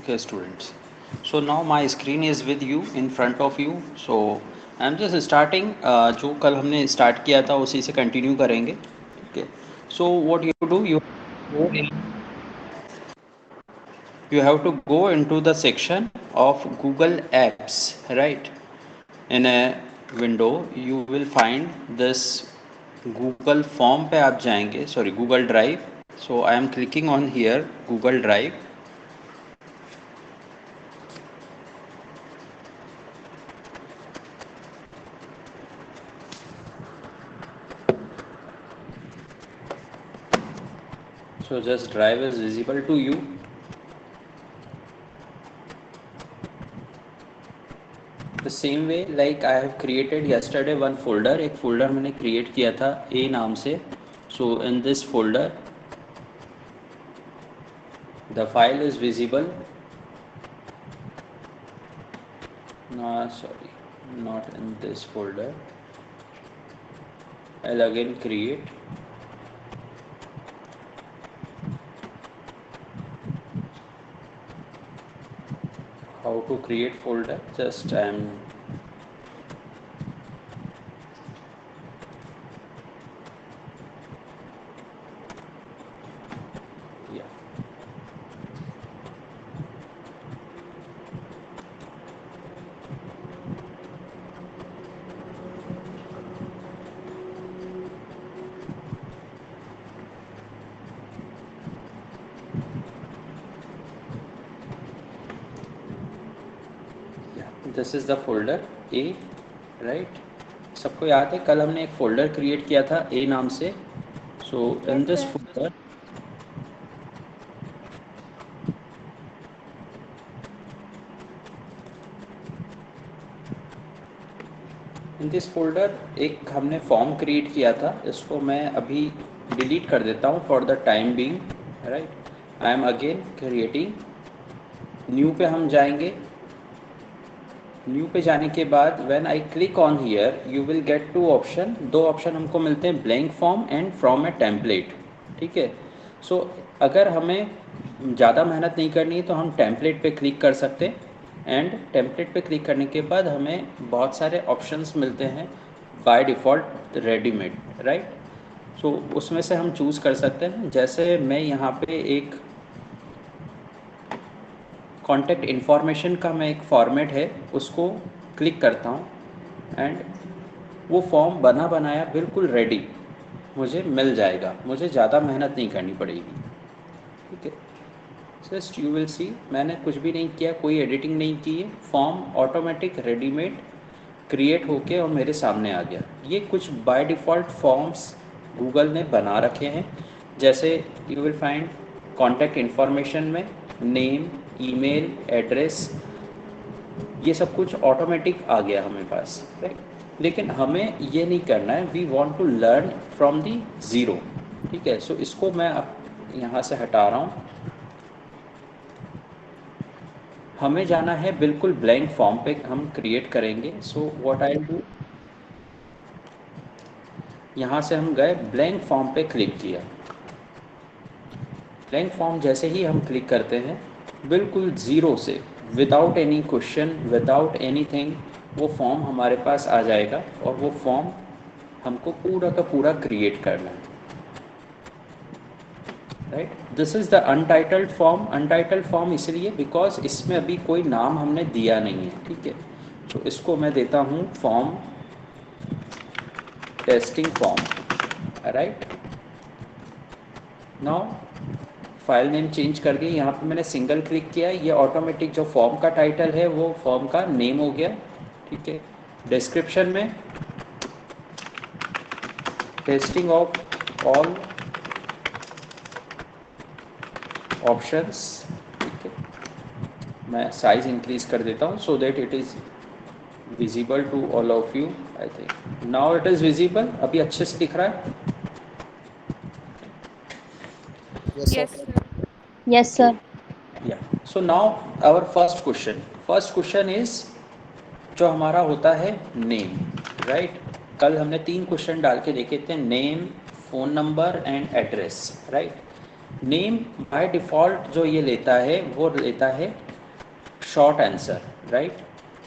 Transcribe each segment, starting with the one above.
Okay, students. So now my screen is with you, in front of you. So I'm just starting. जो कल हमने start किया था उसी से continue करेंगे. Okay. So what you do, you have to go into the section of Google Apps, right? In a window, you will find this Google Form पे आप जाएंगे. Sorry, Google Drive. So I am clicking on here Google Drive. So just Drive is visible to you. The same way like I have created yesterday one folder, एक folder मैंने create किया था A नाम से. So in this folder the file is visible. No, sorry, not in this folder. I'll again create. How to create folder? Just I am yeah. This is the folder A, right? सबको याद है कल हमने एक folder create किया था A नाम से. So in this folder एक हमने फॉर्म क्रिएट किया था. इसको मैं अभी डिलीट कर देता हूँ for the time being, right? I am again creating. New पे हम जाएंगे. न्यू पे जाने के बाद when I click on here you will get two option. दो ऑप्शन हमको मिलते हैं, blank form and from a template. ठीक है. सो अगर हमें ज़्यादा मेहनत नहीं करनी है तो हम टेम्पलेट पे क्लिक कर सकते हैं. एंड टेम्पलेट पे क्लिक करने के बाद हमें बहुत सारे ऑप्शंस मिलते हैं बाय डिफ़ॉल्ट रेडीमेड, राइट? सो उसमें से हम चूज़ कर सकते हैं. जैसे मैं यहाँ पे एक कॉन्टैक्ट इन्फॉर्मेशन का मैं एक फॉर्मेट है उसको क्लिक करता हूँ एंड वो फॉर्म बना बनाया बिल्कुल रेडी मुझे मिल जाएगा. मुझे ज़्यादा मेहनत नहीं करनी पड़ेगी. ठीक है. जस्ट यू विल सी, मैंने कुछ भी नहीं किया, कोई एडिटिंग नहीं की है. फॉर्म ऑटोमेटिक रेडीमेड क्रिएट होके और मेरे सामने आ गया. ये कुछ बाय डिफ़ॉल्ट फॉर्म्स गूगल ने बना रखे हैं. जैसे you will find contact information में नेम, ईमेल, एड्रेस, ये सब कुछ ऑटोमेटिक आ गया हमें पास, राइट? लेकिन हमें ये नहीं करना है. We want to learn from the zero. ठीक है. सो इसको मैं अब यहाँ से हटा रहा हूँ. हमें जाना है बिल्कुल ब्लैंक फॉर्म पे हम क्रिएट करेंगे. सो व्हाट आई डू, यहाँ से हम गए, ब्लैंक फॉर्म पे क्लिक किया. ब्लैंक फॉर्म जैसे ही हम क्लिक करते हैं बिल्कुल ज़ीरो से, without any question, without anything, वो फॉर्म हमारे पास आ जाएगा और वो फॉर्म हमको पूरा का पूरा क्रिएट करना है, right? This is the untitled form. Untitled form इसलिए बिकॉज इसमें अभी कोई नाम हमने दिया नहीं है. ठीक है. तो इसको मैं देता हूँ form testing form, right? Now file name change करके यहाँ पे मैंने सिंगल क्लिक किया. ये ऑटोमेटिक जो फॉर्म का टाइटल है वो फॉर्म का नेम हो गया. ठीक है. डिस्क्रिप्शन में टेस्टिंग ऑफ ऑल ऑप्शंस. ठीक है. मैं साइज इंक्रीज कर देता हूँ so that it is visible to all of you. I think now it is visible. अभी अच्छे से दिख रहा है. Yes, sir. Yes, sir. या so now our first question is जो हमारा होता है नेम, राइट? कल हमने 3 क्वेश्चन डाल के देखे थे, name, phone number and address, right? Name by default जो ये लेता है वो लेता है शॉर्ट आंसर, राइट।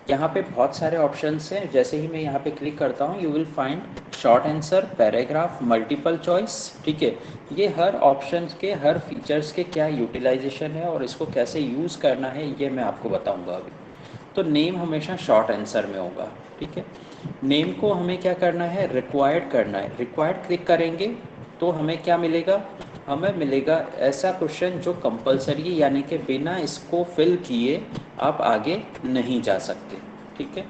यहाँ पे बहुत सारे ऑप्शंस हैं, जैसे ही मैं यहाँ पे क्लिक करता हूँ you will find short answer, paragraph, multiple choice, ठीक है। ये हर ऑप्शन के, हर फीचर्स के क्या यूटिलाइजेशन है और इसको कैसे यूज़ करना है ये मैं आपको बताऊँगा अभी। तो नेम हमेशा शॉर्ट आंसर में होगा, ठीक है। नेम को हमें क्या करना है, रिक्वायर्ड करना है। रिक्वायर्ड क्लिक करेंगे तो हमें क्या मिलेगा, हमें मिलेगा ऐसा क्वेश्चन जो कंपलसरी, यानी कि बिना इसको फिल किए आप आगे नहीं जा सकते, ठीक है।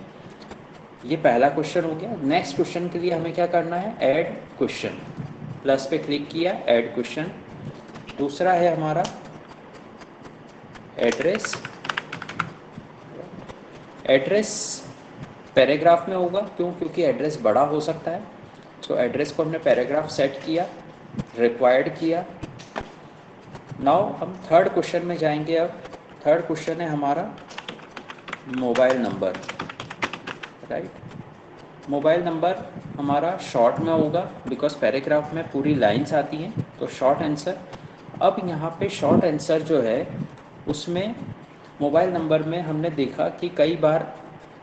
ये पहला क्वेश्चन हो गया। नेक्स्ट क्वेश्चन के लिए हमें क्या करना है, ऐड क्वेश्चन, प्लस पे क्लिक किया, ऐड क्वेश्चन। दूसरा है हमारा एड्रेस। एड्रेस पैराग्राफ में होगा, क्यों, क्योंकि एड्रेस बड़ा हो सकता है। तो एड्रेस को हमने पैराग्राफ सेट किया, रिक्वायर्ड किया। नाउ हम थर्ड क्वेश्चन में जाएंगे। अब थर्ड क्वेश्चन है हमारा mobile number, right. Mobile number हमारा शॉर्ट में होगा, बिकॉज पैराग्राफ में पूरी लाइंस आती हैं, तो शॉर्ट आंसर। अब यहाँ पे शॉर्ट आंसर जो है उसमें मोबाइल नंबर में हमने देखा कि कई बार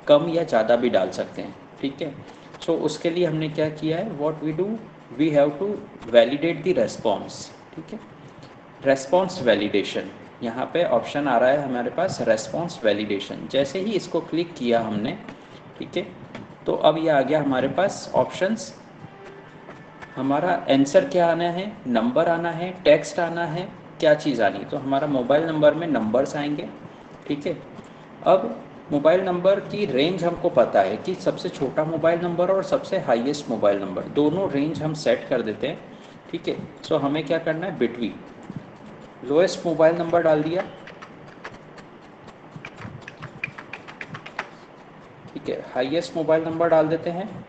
कम या ज़्यादा भी डाल सकते हैं, ठीक है। सो उसके लिए हमने क्या किया है, what we do, we have to validate the response, ठीक है। रेस्पॉन्स वैलिडेशन, यहाँ पे ऑप्शन आ रहा है हमारे पास रेस्पॉन्स वैलिडेशन। जैसे ही इसको क्लिक किया हमने, ठीक है, तो अब ये आ गया हमारे पास ऑप्शंस। हमारा आंसर क्या आना है, नंबर आना है, टेक्स्ट आना है, क्या चीज़ आनी है, तो हमारा मोबाइल नंबर में नंबर्स आएंगे, ठीक है। अब मोबाइल नंबर की रेंज हमको पता है कि सबसे छोटा मोबाइल नंबर और सबसे हाईएस्ट मोबाइल नंबर, दोनों रेंज हम सेट कर देते हैं, ठीक है। सो हमें क्या करना है, बिटवीन, लोएस्ट मोबाइल नंबर डाल दिया, ठीक है। हाईएस्ट मोबाइल नंबर डाल देते हैं,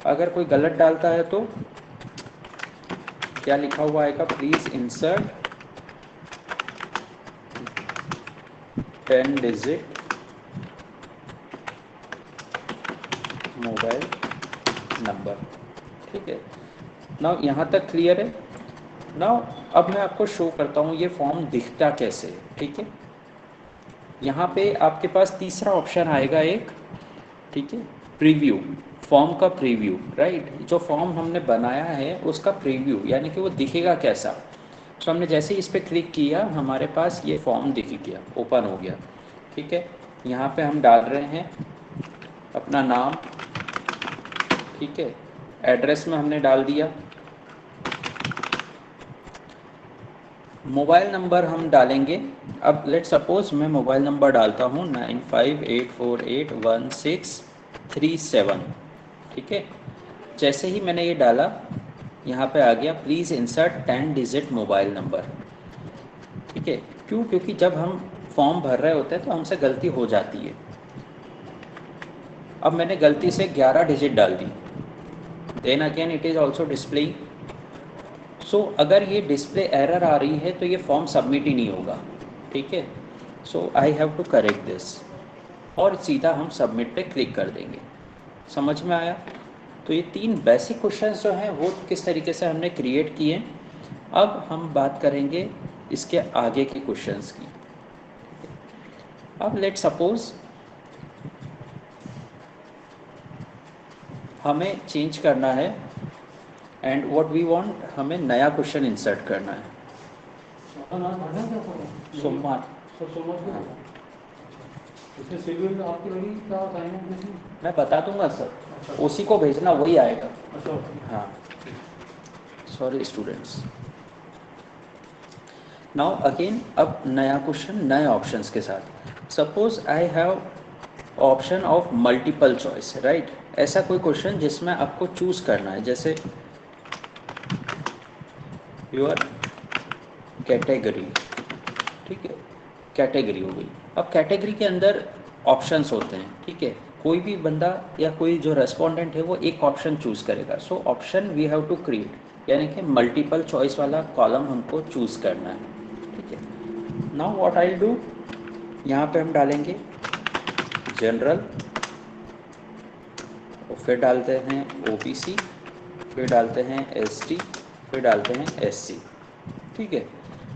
अगर कोई गलत डालता है तो क्या लिखा हुआ आएगा, please insert 10 digit mobile number, ठीक है। नाउ यहाँ तक क्लियर है। नाउ अब मैं आपको शो करता हूँ ये फॉर्म दिखता कैसे है, ठीक है। यहाँ पे आपके पास तीसरा ऑप्शन आएगा एक, ठीक है, प्रीव्यू, फॉर्म का प्रीव्यू, राइट। जो फॉर्म हमने बनाया है उसका प्रीव्यू, यानी कि वो दिखेगा कैसा। तो हमने जैसे ही इस पर क्लिक किया हमारे पास ये फॉर्म दिख गया, ओपन हो गया, ठीक है। यहाँ पे हम डाल रहे हैं अपना नाम, ठीक है। एड्रेस में हमने डाल दिया, मोबाइल नंबर हम डालेंगे। अब लेट सपोज मैं मोबाइल नंबर डालता हूँ 95848167, ठीक है। जैसे ही मैंने ये डाला यहाँ पे आ गया please insert 10 digit mobile number, ठीक है। क्यों, क्योंकि जब हम फॉर्म भर रहे होते हैं तो हमसे गलती हो जाती है। अब मैंने गलती से 11 डिजिट डाल दी, then again it is also displaying. So अगर ये डिस्प्ले एरर आ रही है तो ये फॉर्म सबमिट ही नहीं होगा, ठीक है। So I have to correct this, और सीधा हम सबमिट पे क्लिक कर देंगे। समझ में आया। तो ये 3 बेसिक क्वेश्चंस जो हैं वो किस तरीके से हमने क्रिएट किए। अब हम बात करेंगे इसके आगे के क्वेश्चंस की। अब लेट सपोज हमें चेंज करना है एंड व्हाट वी वांट, हमें नया क्वेश्चन इंसर्ट करना है। सोमवार, मैं बता दूंगा सर, उसी को भेजना, वही आएगा। हाँ, सॉरी स्टूडेंट्स। नाउ अगेन अब नया क्वेश्चन नए ऑप्शंस के साथ। Suppose I have option of multiple choice, right. ऐसा कोई क्वेश्चन जिसमें आपको चूज करना है, जैसे योर कैटेगरी, ठीक है, कैटेगरी हो गई। अब कैटेगरी के अंदर ऑप्शंस होते हैं, ठीक है। कोई भी बंदा या कोई जो रेस्पोंडेंट है वो एक ऑप्शन चूज करेगा। So option we have to create, यानी कि मल्टीपल चॉइस वाला कॉलम हमको चूज करना है, ठीक है। नाउ व्हाट आई डू, यहाँ पे हम डालेंगे जनरल, और फिर डालते हैं ओबीसी, फिर डालते हैं एसटी, फिर डालते हैं एससी, ठीक है।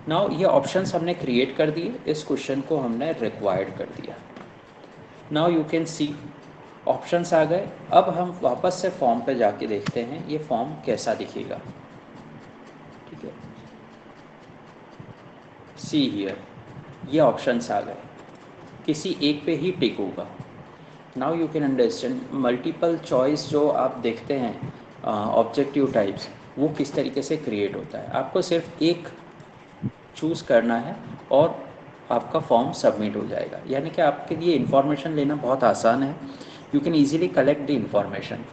नाउ ये ऑप्शंस हमने क्रिएट कर दिए, इस क्वेश्चन को हमने रिक्वायर्ड कर दिया। Now you can see options आ गए। अब हम वापस से फॉर्म पे जाके देखते हैं ये फॉर्म कैसा दिखेगा। ठीक है, सी हियर, ये ऑप्शंस आ गए, किसी एक पे ही टिक होगा। Now you can understand multiple choice जो आप देखते हैं ऑब्जेक्टिव टाइप्स, वो किस तरीके से क्रिएट होता है। आपको सिर्फ एक चूज़ करना है और आपका फॉर्म सबमिट हो जाएगा। यानी कि आपके लिए इन्फॉर्मेशन लेना बहुत आसान है। You can easily collect the information.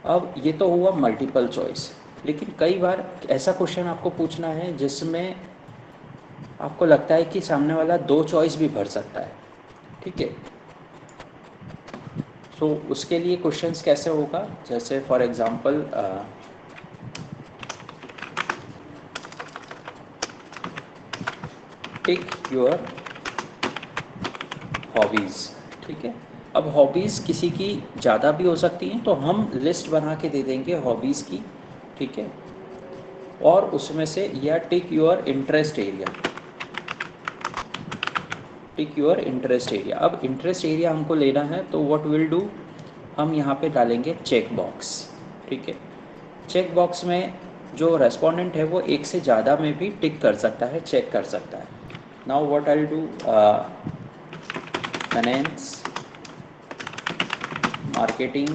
अब ये तो हुआ मल्टीपल चॉइस, लेकिन कई बार ऐसा क्वेश्चन आपको पूछना है जिसमें आपको लगता है कि सामने वाला दो चॉइस भी भर सकता है। ठीक है, सो उसके लिए क्वेश्चंस कैसे होगा, जैसे for example tick your hobbies. ठीक है, अब हॉबीज़ किसी की ज़्यादा भी हो सकती हैं, तो हम लिस्ट बना के दे देंगे हॉबीज़ की। ठीक है, और उसमें से या tick your interest area, tick your interest area. अब इंटरेस्ट एरिया हमको लेना है, तो व्हाट विल डू, हम यहाँ पे डालेंगे चेक बॉक्स। ठीक है, चेक बॉक्स में जो रेस्पोंडेंट है वो एक से ज़्यादा में भी टिक कर सकता है, चेक कर सकता है। Now what I do, finance, marketing,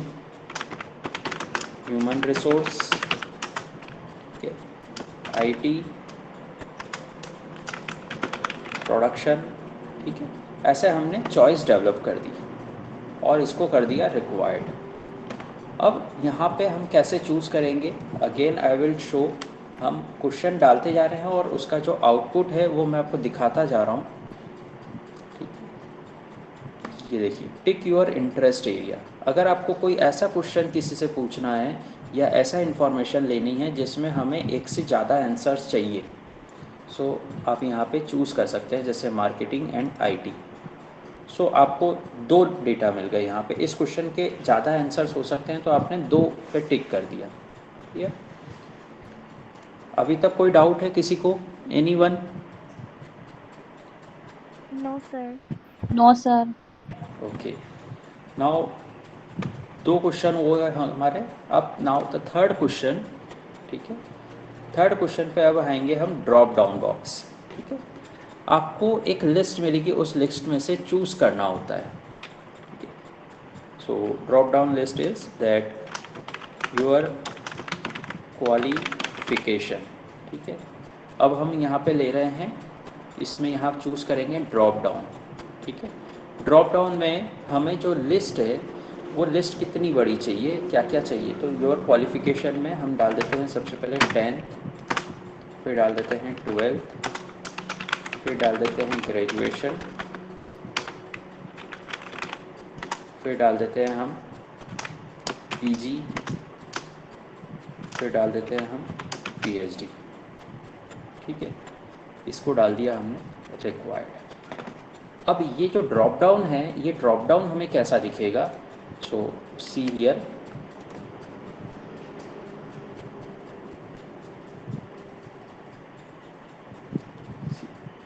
human resource, IT, production. ठीक है, ऐसे हमने चॉइस डेवलप कर दी और इसको कर दिया रिक्वायर्ड। अब यहाँ पे हम कैसे चूज़ करेंगे, अगेन आई विल शो। हम क्वेश्चन डालते जा रहे हैं और उसका जो आउटपुट है वो मैं आपको दिखाता जा रहा हूँ। ये देखिए, टिक योर इंटरेस्ट एरिया। अगर आपको कोई ऐसा क्वेश्चन किसी से पूछना है या ऐसा इन्फॉर्मेशन लेनी है जिसमें हमें एक से ज़्यादा आंसर्स चाहिए, सो आप यहाँ पे चूज़ कर सकते हैं, जैसे मार्केटिंग एंड आईटी। सो आपको दो डेटा मिल गए यहाँ पे। इस क्वेश्चन के ज़्यादा आंसर्स हो सकते हैं, तो आपने दो पे टिक कर दिया। ठीक, अभी तक कोई डाउट है किसी को, anyone? No, sir. No sir. Okay, now दो क्वेश्चन हो गए हमारे। अब नाउ द थर्ड क्वेश्चन। ठीक है, थर्ड क्वेश्चन पे अब आएंगे हम ड्रॉप डाउन बॉक्स। ठीक है, आपको एक लिस्ट मिलेगी, उस लिस्ट में से चूज़ करना होता है। So drop down list is that your qualification. ठीक है, अब हम यहाँ पे ले रहे हैं, इसमें यहाँ चूज़ करेंगे ड्रॉप डाउन। ठीक है, ड्रॉप डाउन में हमें जो लिस्ट है वो लिस्ट कितनी बड़ी चाहिए, क्या क्या चाहिए, तो योर क्वालिफिकेशन में हम डाल देते हैं सबसे पहले 10th, फिर डाल देते हैं 12th, फिर डाल देते हैं ग्रेजुएशन, फिर डाल देते हैं हम पीजी, फिर डाल देते हैं हम पीएचडी। ठीक है, इसको डाल दिया हमने रिक्वायर्ड। अब ये जो ड्रॉप डाउन है, ये ड्रॉप डाउन हमें कैसा दिखेगा, सो सी हियर,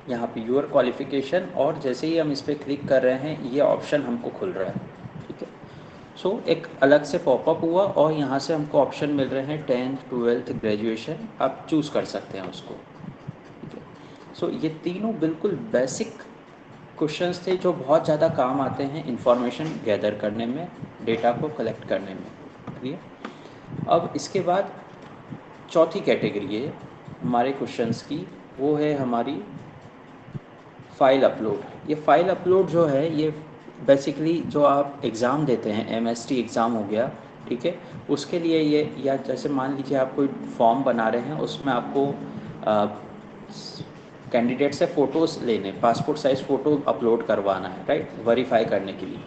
यहाँ पे योर क्वालिफिकेशन, और जैसे ही हम इस पर क्लिक कर रहे हैं ये ऑप्शन हमको खुल रहा है। ठीक है, सो एक अलग से पॉपअप हुआ और यहाँ से हमको ऑप्शन मिल रहे हैं 10th, 12th, ग्रेजुएशन, आप चूज़ कर सकते हैं उसको। ठीक है, सो ये तीनों बिल्कुल बेसिक क्वेश्चंस थे जो बहुत ज़्यादा काम आते हैं इंफॉर्मेशन गैदर करने में, डेटा को कलेक्ट करने में। क्लियर? अब इसके बाद चौथी कैटेगरी है हमारे क्वेश्चंस की, वो है हमारी फ़ाइल अपलोड। ये फ़ाइल अपलोड जो है, ये बेसिकली जो आप एग्ज़ाम देते हैं, एमएसटी एग्ज़ाम हो गया, ठीक है, उसके लिए ये, या जैसे मान लीजिए आप कोई फॉर्म बना रहे हैं, उसमें आपको कैंडिडेट से फ़ोटोज़ लेने, पासपोर्ट साइज़ फ़ोटो अपलोड करवाना है, राइट, वेरीफाई करने के लिए।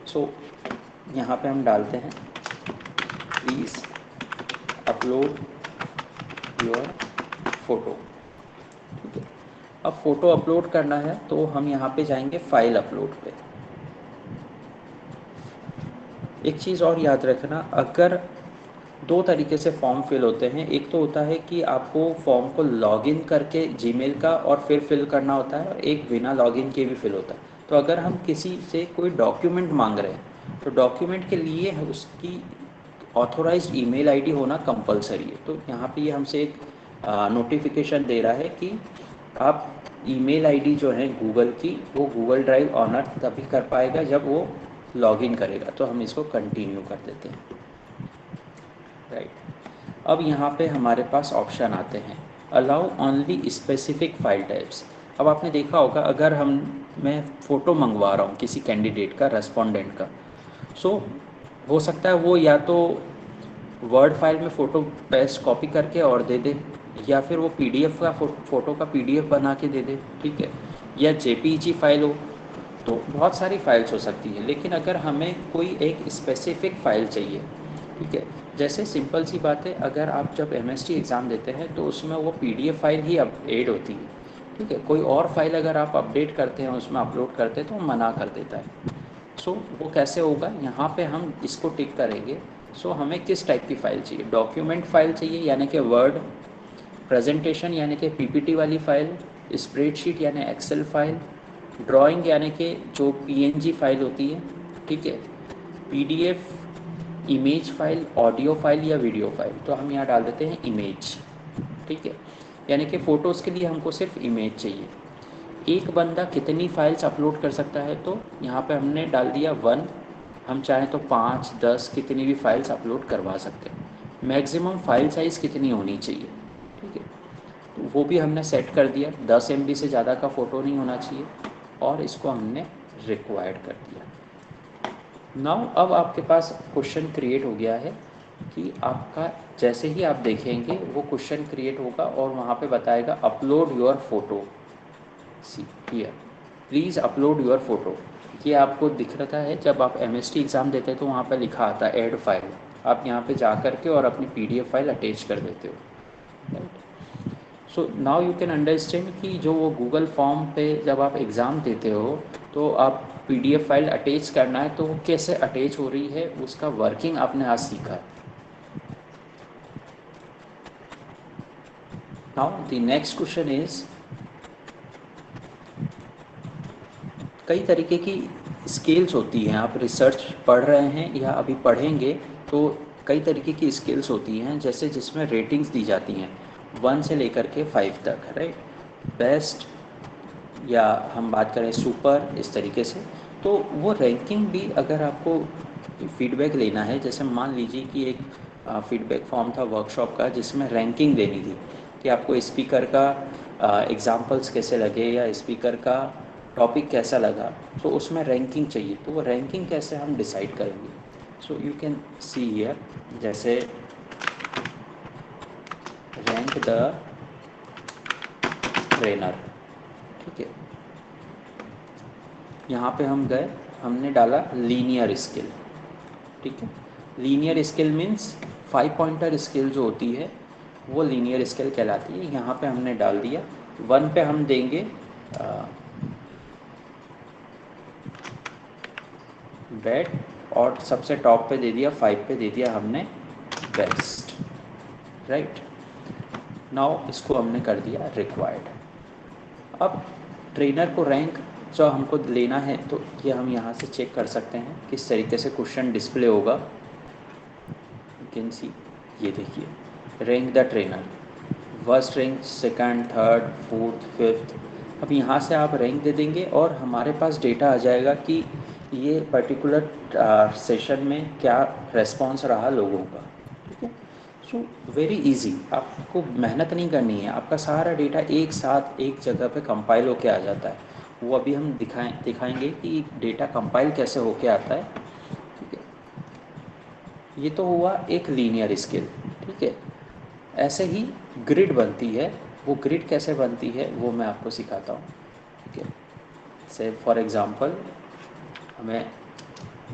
सो यहाँ पे हम डालते हैं प्लीज़ अपलोड योर फ़ोटो। ठीक है, अब फ़ोटो अपलोड करना है तो हम यहाँ पे जाएंगे फ़ाइल अपलोड पे। एक चीज़ और याद रखना, अगर दो तरीके से फॉर्म फिल होते हैं। एक तो होता है कि आपको फॉर्म को लॉगिन करके जीमेल का और फिर फिल करना होता है, और एक बिना लॉगिन के भी फिल होता है। तो अगर हम किसी से कोई डॉक्यूमेंट मांग रहे हैं तो डॉक्यूमेंट के लिए उसकी ऑथोराइज्ड ईमेल आईडी होना कंपलसरी है। तो यहाँ पे ये हमसे एक नोटिफिकेशन दे रहा है कि आप ईमेल आईडी जो है गूगल की, वो गूगल ड्राइव ऑनर तभी कर पाएगा जब वो लॉगिन करेगा। तो हम इसको कंटिन्यू कर देते हैं। राइट। अब यहाँ पे हमारे पास ऑप्शन आते हैं, allow only specific file types. अब आपने देखा होगा, अगर मैं फ़ोटो मंगवा रहा हूँ किसी कैंडिडेट का, रेस्पोंडेंट का, सो हो सकता है वो या तो वर्ड फाइल में फ़ोटो पेस्ट कॉपी करके और दे दे, या फिर वो पीडीएफ का फ़ोटो का पीडीएफ बना के दे दे, ठीक है, या जेपीईजी फाइल हो। तो बहुत सारी फाइल्स हो सकती है, लेकिन अगर हमें कोई एक स्पेसिफिक फ़ाइल चाहिए, ठीक है, जैसे सिंपल सी बात है, अगर आप जब एमएसटी एग्ज़ाम देते हैं तो उसमें वो पीडीएफ फाइल ही अब ऐड होती है, ठीक है। कोई और फाइल अगर आप अपडेट करते हैं, उसमें अपलोड करते हैं, तो वो मना कर देता है। सो वो कैसे होगा, यहाँ पे हम इसको टिक करेंगे। सो हमें किस टाइप की फ़ाइल चाहिए, डॉक्यूमेंट फ़ाइल चाहिए यानी कि वर्ड, प्रेजेंटेशन यानी कि पीपीटी वाली फ़ाइल, स्प्रेडशीट यानी एक्सेल फाइल, ड्राइंग यानी कि जो पीएनजी फाइल होती है, ठीक है, PDF, image file, audio file या वीडियो फाइल। तो हम यहाँ डाल देते हैं इमेज, ठीक है, यानी कि फ़ोटोज़ के लिए हमको सिर्फ इमेज चाहिए। एक बंदा कितनी फाइल्स अपलोड कर सकता है, तो यहाँ पे हमने डाल दिया 1। हम चाहें तो 5, 10 कितनी भी फाइल्स अपलोड करवा सकते हैं। मैक्सिमम फाइल साइज़ कितनी होनी चाहिए, ठीक है, तो वो भी हमने सेट कर दिया। 10 MB से ज़्यादा का फ़ोटो नहीं होना चाहिए, और इसको हमने रिक्वायर्ड कर दिया। नाउ अब आपके पास क्वेश्चन क्रिएट हो गया है कि आपका, जैसे ही आप देखेंगे वो क्वेश्चन क्रिएट होगा और वहाँ पे बताएगा upload your photo. See here, please upload your photo. ये आपको दिख रहा है जब आप एमएसटी एग्ज़ाम देते हैं तो वहाँ पे लिखा आता है ऐड फाइल। आप यहाँ पे जा कर के और अपनी पीडीएफ फाइल अटैच कर देते हो, right. So now you can understand कि जो वो गूगल फॉर्म पे जब आप एग्ज़ाम देते हो तो आप पीडीएफ फाइल अटैच करना है, तो वो कैसे अटैच हो रही है, उसका वर्किंग आपने आज सीखा है। Now the next question is, कई तरीके की स्किल्स होती हैं, आप रिसर्च पढ़ रहे हैं या अभी पढ़ेंगे तो कई तरीके की स्किल्स होती हैं, जैसे जिसमें रेटिंग्स दी जाती हैं 1 से लेकर के 5 तक, राइट। बेस्ट, या हम बात करें सुपर, इस तरीके से। तो वो रैंकिंग भी अगर आपको फीडबैक लेना है, जैसे मान लीजिए कि एक फीडबैक फॉर्म था वर्कशॉप का जिसमें रैंकिंग देनी थी कि आपको स्पीकर का एग्जांपल्स कैसे लगे या स्पीकर का टॉपिक कैसा लगा, तो उसमें रैंकिंग चाहिए। तो वो रैंकिंग कैसे हम डिसाइड करेंगे, सो यू कैन सी हियर, जैसे रैंक द ट्रेनर, ठीक है। यहाँ पे हम गए, हमने डाला लीनियर स्केल, ठीक है। Linear scale means 5 pointer scale जो होती है वो लीनियर स्केल कहलाती है। यहाँ पे हमने डाल दिया 1 पे हम देंगे बैड, और सबसे टॉप पे दे दिया 5 पे दे दिया हमने बेस्ट, राइट। नाउ इसको हमने कर दिया रिक्वायर्ड। अब ट्रेनर को रैंक जो हमको लेना है तो ये हम यहाँ से चेक कर सकते हैं किस तरीके से क्वेश्चन डिस्प्ले होगा। यू कैन सी, ये देखिए, rank the trainer, first rank, second, third, fourth, fifth. अब यहाँ से आप रैंक दे देंगे और हमारे पास डेटा आ जाएगा कि ये पर्टिकुलर सेशन में क्या रेस्पॉन्स रहा लोगों का, ठीक है। सो वेरी इजी, आपको मेहनत नहीं करनी है, आपका सारा डेटा एक साथ एक जगह पे कंपाइल होके आ जाता है। वो अभी हम दिखाएंगे कि डेटा कंपाइल कैसे होके आता है, ठीक है। ये तो हुआ एक लीनियर स्केल, ठीक है। ऐसे ही ग्रिड बनती है, वो ग्रिड कैसे बनती है वो मैं आपको सिखाता हूँ, ठीक है। से फॉर एग्ज़ाम्पल, हमें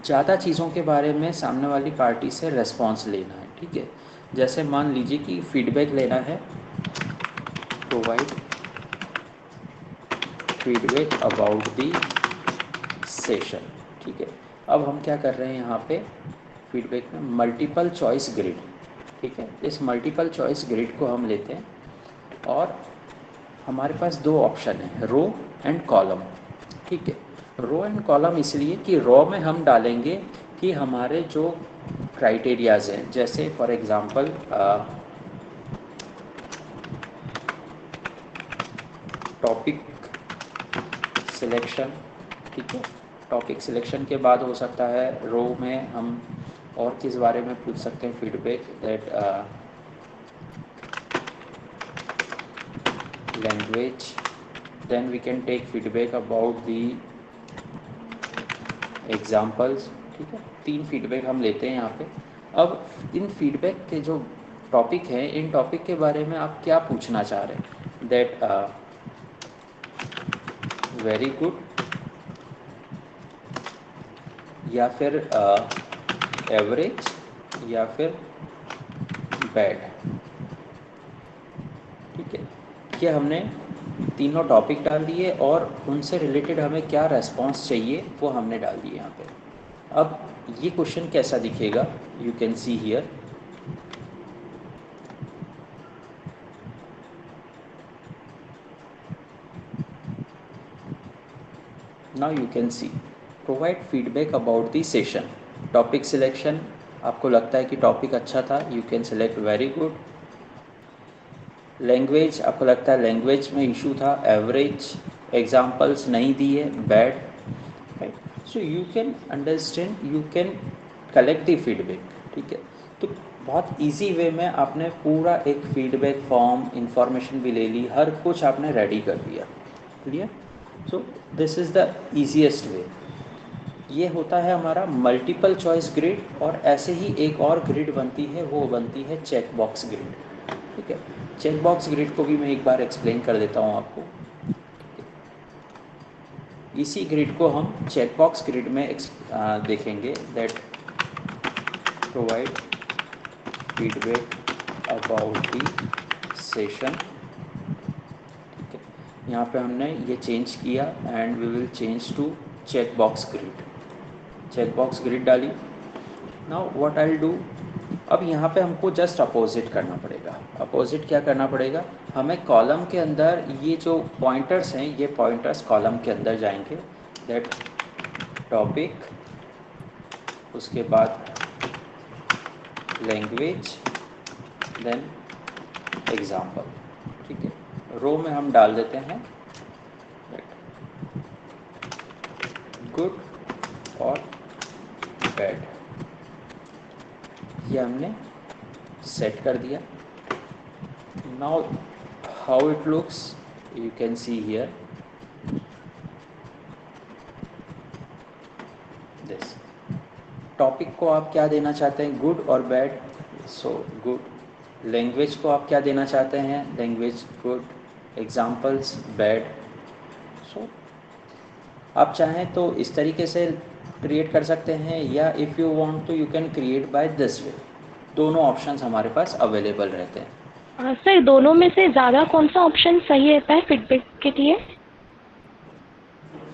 ज़्यादा चीज़ों के बारे में सामने वाली पार्टी से रेस्पॉन्स लेना है, ठीक है। जैसे मान लीजिए कि फीडबैक लेना है, provide feedback about the session, ठीक है। अब हम क्या कर रहे हैं यहाँ पे फीडबैक में, मल्टीपल चॉइस ग्रिड, ठीक है। इस मल्टीपल चॉइस ग्रिड को हम लेते हैं और हमारे पास दो ऑप्शन है, रो एंड कॉलम। ठीक है, रो एंड कॉलम इसलिए कि रो में हम डालेंगे कि हमारे जो क्राइटेरियाज हैं, जैसे फॉर एग्ज़ाम्पल टॉपिक सिलेक्शन। ठीक है, टॉपिक सिलेक्शन के बाद हो सकता है रो में हम और किस बारे में पूछ सकते हैं, feedback that language, then we can take feedback about the examples. ठीक है, 3 फीडबैक हम लेते हैं यहाँ पे। अब इन फीडबैक के जो टॉपिक हैं, इन टॉपिक के बारे में आप क्या पूछना चाह रहे हैं, दैट वेरी गुड, या फिर एवरेज, या फिर बैड। ठीक है, ये हमने तीनों टॉपिक डाल दिए और उनसे रिलेटेड हमें क्या रेस्पॉन्स चाहिए वो हमने डाल दिए यहाँ पे। अब ये क्वेश्चन कैसा दिखेगा, you can see here. Now you can see provide feedback about the session. Topic selection, आपको लगता है कि टॉपिक अच्छा था, you can select very good. Language, आपको लगता है लैंग्वेज में इशू था, एवरेज। एग्जाम्पल्स नहीं दिए, bad. Right, so you can understand, you can collect the feedback. ठीक है, तो बहुत इजी वे में आपने पूरा एक फीडबैक फॉर्म, इंफॉर्मेशन भी ले ली, हर कुछ आपने रेडी कर दिया। Clear? So this is the easiest वे। ये होता है हमारा मल्टीपल चॉइस ग्रिड। और ऐसे ही एक और ग्रिड बनती है, वो बनती है चेक बॉक्स ग्रिड। ठीक है, चेक बॉक्स ग्रिड को भी मैं एक बार एक्सप्लेन कर देता हूँ आपको। इसी ग्रिड को हम चेक बॉक्स ग्रिड में देखेंगे, that provide feedback about the session. ठीक है, यहाँ पे हमने ये चेंज किया and we will change to check box grid. Check box grid डाली। Now what I will do, अब यहाँ पे हमको जस्ट अपोजिट करना पड़ेगा। अपोजिट क्या करना पड़ेगा, हमें कॉलम के अंदर ये जो पॉइंटर्स हैं, ये पॉइंटर्स कॉलम के अंदर जाएंगे। दैट टॉपिक, उसके बाद लैंग्वेज, देन एग्जाम्पल। ठीक है, रो में हम डाल देते हैं गुड और बैड। ये हमने सेट कर दिया। Now how it looks, you can see here this. Topic को आप क्या देना चाहते हैं, गुड और बैड, सो गुड। लैंग्वेज को आप क्या देना चाहते हैं, लैंग्वेज गुड, एग्जाम्पल्स बैड। सो आप चाहें तो इस तरीके से क्रिएट कर सकते हैं, या इफ़ यू वांट तो you can create by this way. दोनों ऑप्शंस हमारे पास अवेलेबल रहते हैं। सर, दोनों में से ज़्यादा कौन सा ऑप्शन सही रहता है फीडबैक के लिए?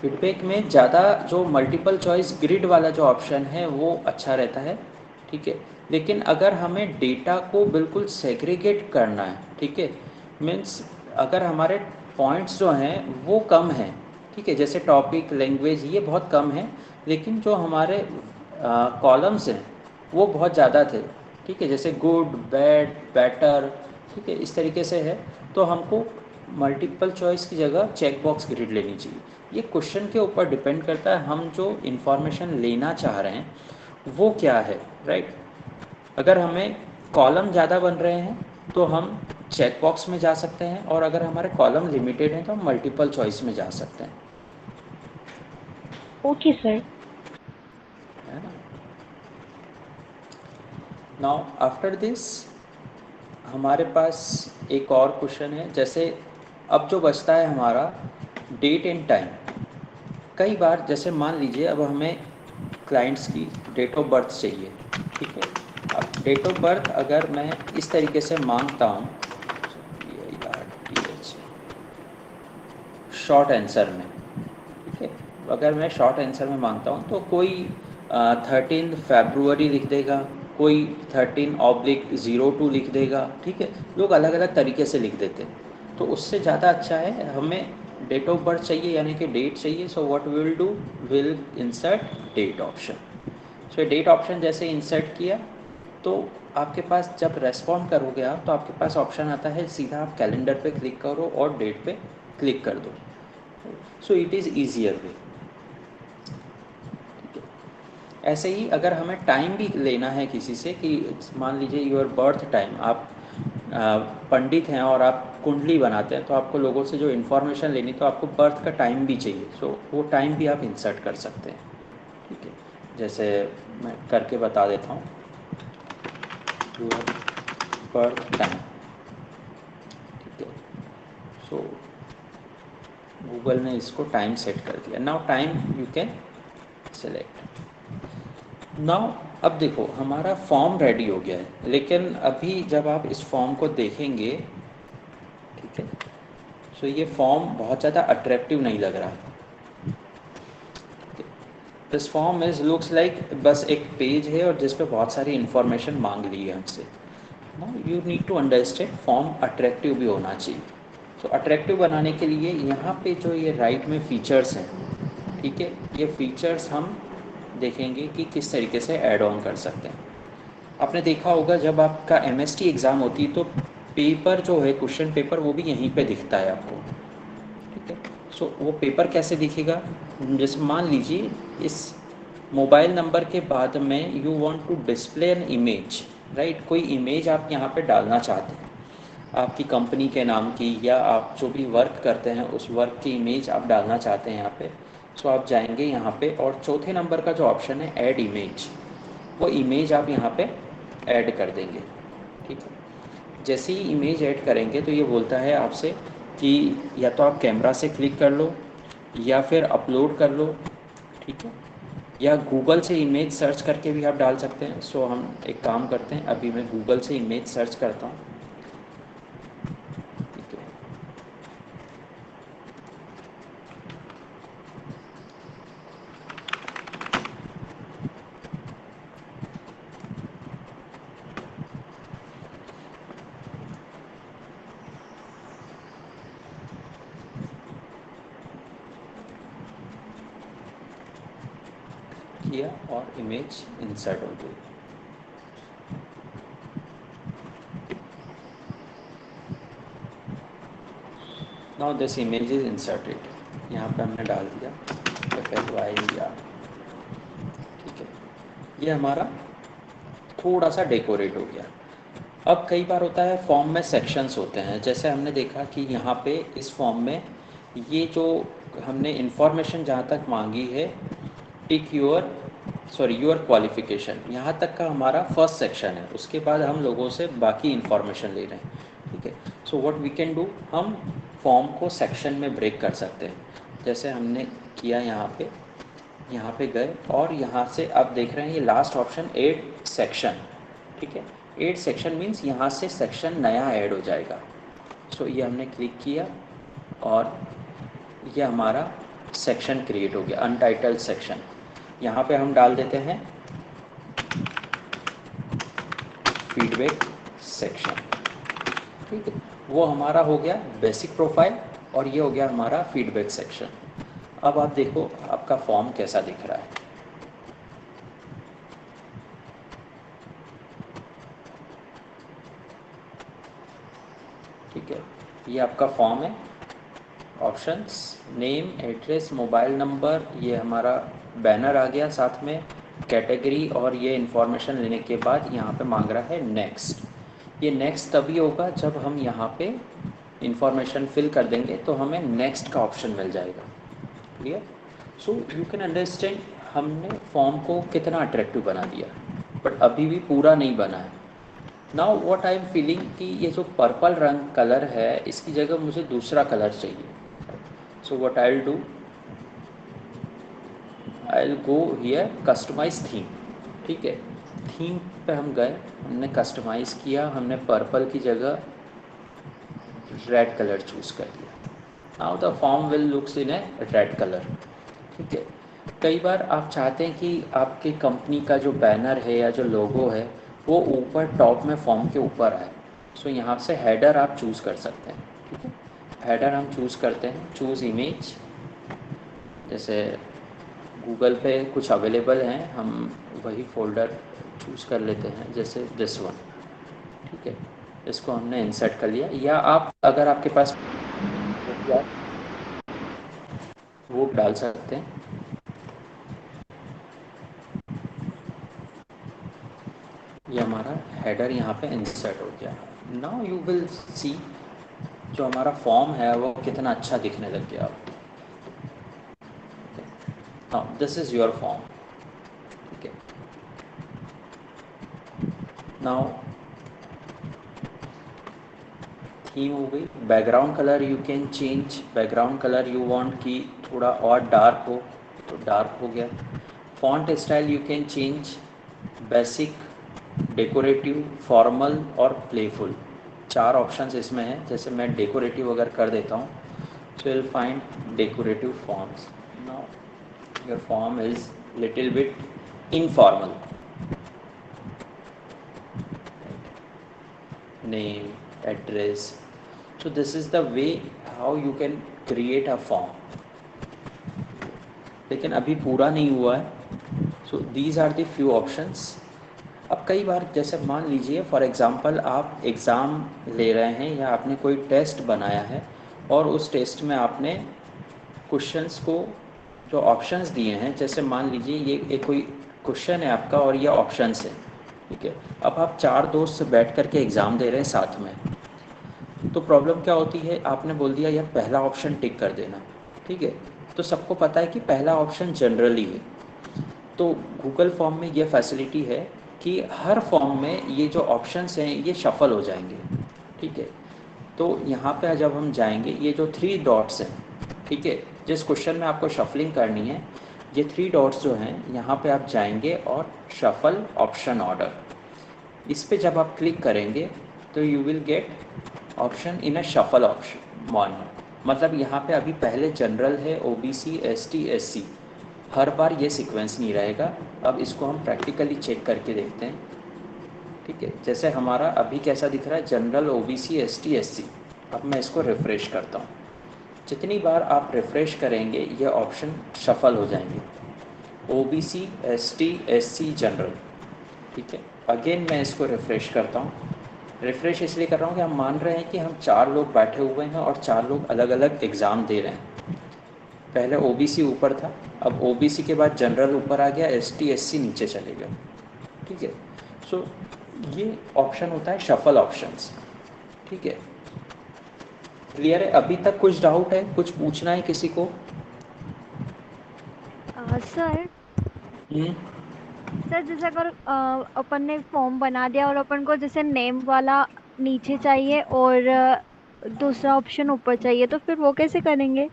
फीडबैक में ज़्यादा जो मल्टीपल चॉइस ग्रिड वाला जो ऑप्शन है वो अच्छा रहता है। ठीक है, लेकिन अगर हमें डेटा को बिल्कुल सेग्रीगेट करना है, ठीक है, मीन्स अगर हमारे पॉइंट्स जो हैं वो कम हैं, ठीक है, जैसे टॉपिक, लैंग्वेज ये बहुत कम है, लेकिन जो हमारे कॉलम्स हैं वो बहुत ज़्यादा थे। ठीक है, जैसे गुड, बैड, बेटर। ठीक है, इस तरीके से है, तो हमको मल्टीपल चॉइस की जगह चेक बॉक्स ग्रिड लेनी चाहिए। ये क्वेश्चन के ऊपर डिपेंड करता है, हम जो इन्फॉर्मेशन लेना चाह रहे हैं वो क्या है। राइट, अगर हमें कॉलम ज़्यादा बन रहे हैं तो हम चेक बॉक्स में जा सकते हैं, और अगर हमारे कॉलम लिमिटेड हैं तो हम मल्टीपल चॉइस में जा सकते हैं। Okay sir. है ना? नाउ आफ्टर दिस हमारे पास एक और क्वेश्चन है, जैसे अब जो बचता है हमारा डेट एंड टाइम। कई बार जैसे मान लीजिए अब हमें क्लाइंट्स की डेट ऑफ बर्थ चाहिए। ठीक है, अब डेट ऑफ बर्थ अगर मैं इस तरीके से मांगता हूँ, शॉर्ट आंसर में, ठीक है, अगर मैं शॉर्ट आंसर में मांगता हूँ तो कोई 13 फरवरी लिख देगा, कोई 13/02 लिख देगा, ठीक है। लोग अलग अलग तरीके से लिख देते हैं, तो उससे ज़्यादा अच्छा है हमें डेट ऑफ बर्थ चाहिए, यानी कि डेट चाहिए। So what we will do, will insert date option. So date option जैसे इंसर्ट किया तो आपके पास जब रेस्पॉन्ड करोगे आप, तो आपके पास ऑप्शन आता है सीधा आप कैलेंडर पे क्लिक करो और डेट पे क्लिक कर दो। सो इट इज़ ईजियर वे। ऐसे ही अगर हमें टाइम भी लेना है किसी से, कि मान लीजिए योर बर्थ टाइम, आप पंडित हैं और आप कुंडली बनाते हैं, तो आपको लोगों से जो इन्फॉर्मेशन लेनी, तो आपको बर्थ का टाइम भी चाहिए। सो वो टाइम भी आप इंसर्ट कर सकते हैं, ठीक है। जैसे मैं करके बता देता हूँ, योर बर्थ टाइम, ठीक है। सो गूगल ने इसको टाइम सेट कर दिया। Now time you can select. Now अब देखो हमारा फॉर्म रेडी हो गया है, लेकिन अभी जब आप इस फॉर्म को देखेंगे, ठीक है, सो ये फॉर्म बहुत ज़्यादा अट्रैक्टिव नहीं लग रहा है। This form is looks like बस एक पेज है और जिस पे बहुत सारी इन्फॉर्मेशन मांग ली है हमसे। Now you need to understand form attractive भी होना चाहिए। सो अट्रैक्टिव बनाने के लिए यहाँ पे जो ये राइट में फीचर्स हैं, ठीक है, ये फीचर्स हम देखेंगे कि किस तरीके से ऐड ऑन कर सकते हैं। आपने देखा होगा जब आपका एमएसटी एग्ज़ाम होती है तो पेपर जो है, क्वेश्चन पेपर, वो भी यहीं पे दिखता है आपको, ठीक है। सो वो पेपर कैसे दिखेगा, जैसे मान लीजिए इस मोबाइल नंबर के बाद में you want to display an image, right. कोई इमेज आप यहाँ पे डालना चाहते हैं, आपकी कंपनी के नाम की, या आप जो भी वर्क करते हैं उस वर्क की इमेज आप डालना चाहते हैं यहाँ पे। सो आप जाएंगे यहाँ पे और चौथे नंबर का जो ऑप्शन है ऐड इमेज, वो इमेज आप यहाँ पे ऐड कर देंगे, ठीक है। जैसे ही इमेज ऐड करेंगे तो ये बोलता है आपसे कि या तो आप कैमरा से क्लिक कर लो या फिर अपलोड कर लो, ठीक है, या गूगल से इमेज सर्च करके भी आप डाल सकते हैं। सो हम एक काम करते हैं, अभी मैं गूगल से इमेज सर्च करता हूँ, ठीक है। किया और इमेज इंसर्ट हो गई। Now this image is inserted. यहाँ पे हमने डाल दिया FLYER, ठीक है। ये हमारा थोड़ा सा डेकोरेट हो गया। अब कई बार होता है फॉर्म में सेक्शंस होते हैं, जैसे हमने देखा कि यहाँ पे इस फॉर्म में ये जो हमने इन्फॉर्मेशन जहाँ तक मांगी है, टिक योर क्वालिफिकेशन, यहाँ तक का हमारा फर्स्ट सेक्शन है। उसके बाद हम लोगों से बाकी इन्फॉर्मेशन ले रहे हैं, ठीक है। So what we can do, हम फॉर्म को सेक्शन में ब्रेक कर सकते हैं, जैसे हमने किया यहाँ पे गए और यहाँ से आप देख रहे हैं ये लास्ट ऑप्शन ऐड सेक्शन, ठीक है। ऐड सेक्शन मीन्स यहाँ से सेक्शन नया ऐड हो जाएगा। सो ये हमने क्लिक किया और ये हमारा सेक्शन क्रिएट हो गया, अनटाइटल्ड सेक्शन। यहाँ पे हम डाल देते हैं फीडबैक सेक्शन, ठीक है। वो हमारा हो गया बेसिक प्रोफाइल और ये हो गया हमारा फीडबैक सेक्शन। अब आप देखो आपका फॉर्म कैसा दिख रहा है, ठीक है। ये आपका फॉर्म है, options, name, address, mobile number, ये हमारा बैनर आ गया साथ में, कैटेगरी, और ये इन्फॉर्मेशन लेने के बाद यहाँ पे मांग रहा है नेक्स्ट। ये नेक्स्ट तभी होगा जब हम यहाँ पे इन्फॉर्मेशन फिल कर देंगे तो हमें नेक्स्ट का ऑप्शन मिल जाएगा, clear. So you can understand हमने फॉर्म को कितना अट्रैक्टिव बना दिया, बट अभी भी पूरा नहीं बना है। Now what I am feeling कि ये जो पर्पल रंग कलर है इसकी जगह मुझे दूसरा कलर चाहिए। So what I will do, I will go here customize theme, ठीक है। थीम पे हम गए, हमने कस्टमाइज़ किया, हमने पर्पल की जगह रेड कलर चूज़ कर दिया। Now the form will looks in A red colour, ठीक है। कई बार आप चाहते हैं कि आपके कंपनी का जो बैनर है या जो लोगो है वो ऊपर टॉप में फॉर्म के ऊपर आए। सो यहाँ से हेडर आप चूज़ कर सकते हैं। ठीक है, हेडर हम चूज़ करते हैं, चूज़ इमेज। जैसे गूगल पे कुछ अवेलेबल हैं, हम वही फोल्डर चूज़ कर लेते हैं, जैसे दिस वन। ठीक है, इसको हमने इंसर्ट कर लिया। या आप अगर आपके पास वो डाल सकते हैं। ये हमारा हेडर यहाँ पे इंसर्ट हो गया। नाउ यू विल सी जो हमारा फॉर्म है वो कितना अच्छा दिखने लग गया आपको। Now this is your form. ठीक है, नाउ थीम हो गई। Background colour you can change. Background colour you want कि थोड़ा और डार्क हो तो डार्क हो गया। Font style you can change, basic, decorative, formal और प्लेफुल। 4 ऑप्शंस इसमें हैं। जैसे मैं डेकोरेटिव अगर कर देता हूँ, so you'll find decorative forms. Now your form is little bit informal. Name, address. So this is the way how you can create a form. लेकिन अभी पूरा नहीं हुआ है। So these are the few options. अब कई बार जैसे मान लीजिए फॉर एग्ज़ाम्पल आप एग्ज़ाम ले रहे हैं या आपने कोई टेस्ट बनाया है और उस टेस्ट में आपने क्वेश्चंस को जो ऑप्शंस दिए हैं, जैसे मान लीजिए ये एक कोई क्वेश्चन है आपका और ये ऑप्शंस है। ठीक है, अब आप 4 दोस्त बैठ करके एग्ज़ाम दे रहे हैं साथ में। तो प्रॉब्लम क्या होती है, आपने बोल दिया यह पहला ऑप्शन टिक कर देना। ठीक है, तो सबको पता है कि पहला ऑप्शन जनरली है। तो गूगल फॉर्म में ये फैसिलिटी है कि हर फॉर्म में ये जो ऑप्शंस हैं ये शफल हो जाएंगे। ठीक है, तो यहाँ पे जब हम जाएंगे, ये जो 3 डॉट्स हैं, ठीक है, जिस क्वेश्चन में आपको शफलिंग करनी है, ये 3 डॉट्स जो हैं यहाँ पे आप जाएंगे और शफल ऑप्शन ऑर्डर, इस पे जब आप क्लिक करेंगे तो you will gate option in a shuffle option one. मतलब यहाँ पे अभी पहले जनरल है, ओबीसी, एसटी, एससी, हर बार ये सीक्वेंस नहीं रहेगा। अब इसको हम प्रैक्टिकली चेक करके देखते हैं। ठीक है, जैसे हमारा अभी कैसा दिख रहा है, जनरल, ओबीसी, एसटी, एससी। अब मैं इसको रिफ़्रेश करता हूँ। जितनी बार आप रिफ़्रेश करेंगे ये ऑप्शन शफल हो जाएंगे, ओबीसी, एसटी, एससी, जनरल। ठीक है, अगेन मैं इसको रिफ़्रेश करता हूँ। रिफ़्रेश इसलिए कर रहा हूँ कि हम मान रहे हैं कि हम 4 लोग बैठे हुए हैं और 4 लोग अलग अलग एग्ज़ाम दे रहे हैं। पहले ओबीसी ऊपर था, अब ओबीसी के बाद जनरल ऊपर आ गया, एसटी, एससी नीचे चले गए। ठीक है, सो ये ऑप्शन होता है शफल ऑप्शंस। ठीक है, क्लियर है? अभी तक कुछ डाउट है, कुछ पूछना है किसी को? सर हम्म, सर जैसे अगर अपन ने फॉर्म बना दिया और अपन को जैसे नेम वाला नीचे चाहिए और दूसरा ऑप्शन ऊपर चाहिए, तो फिर वो कैसे करेंगे?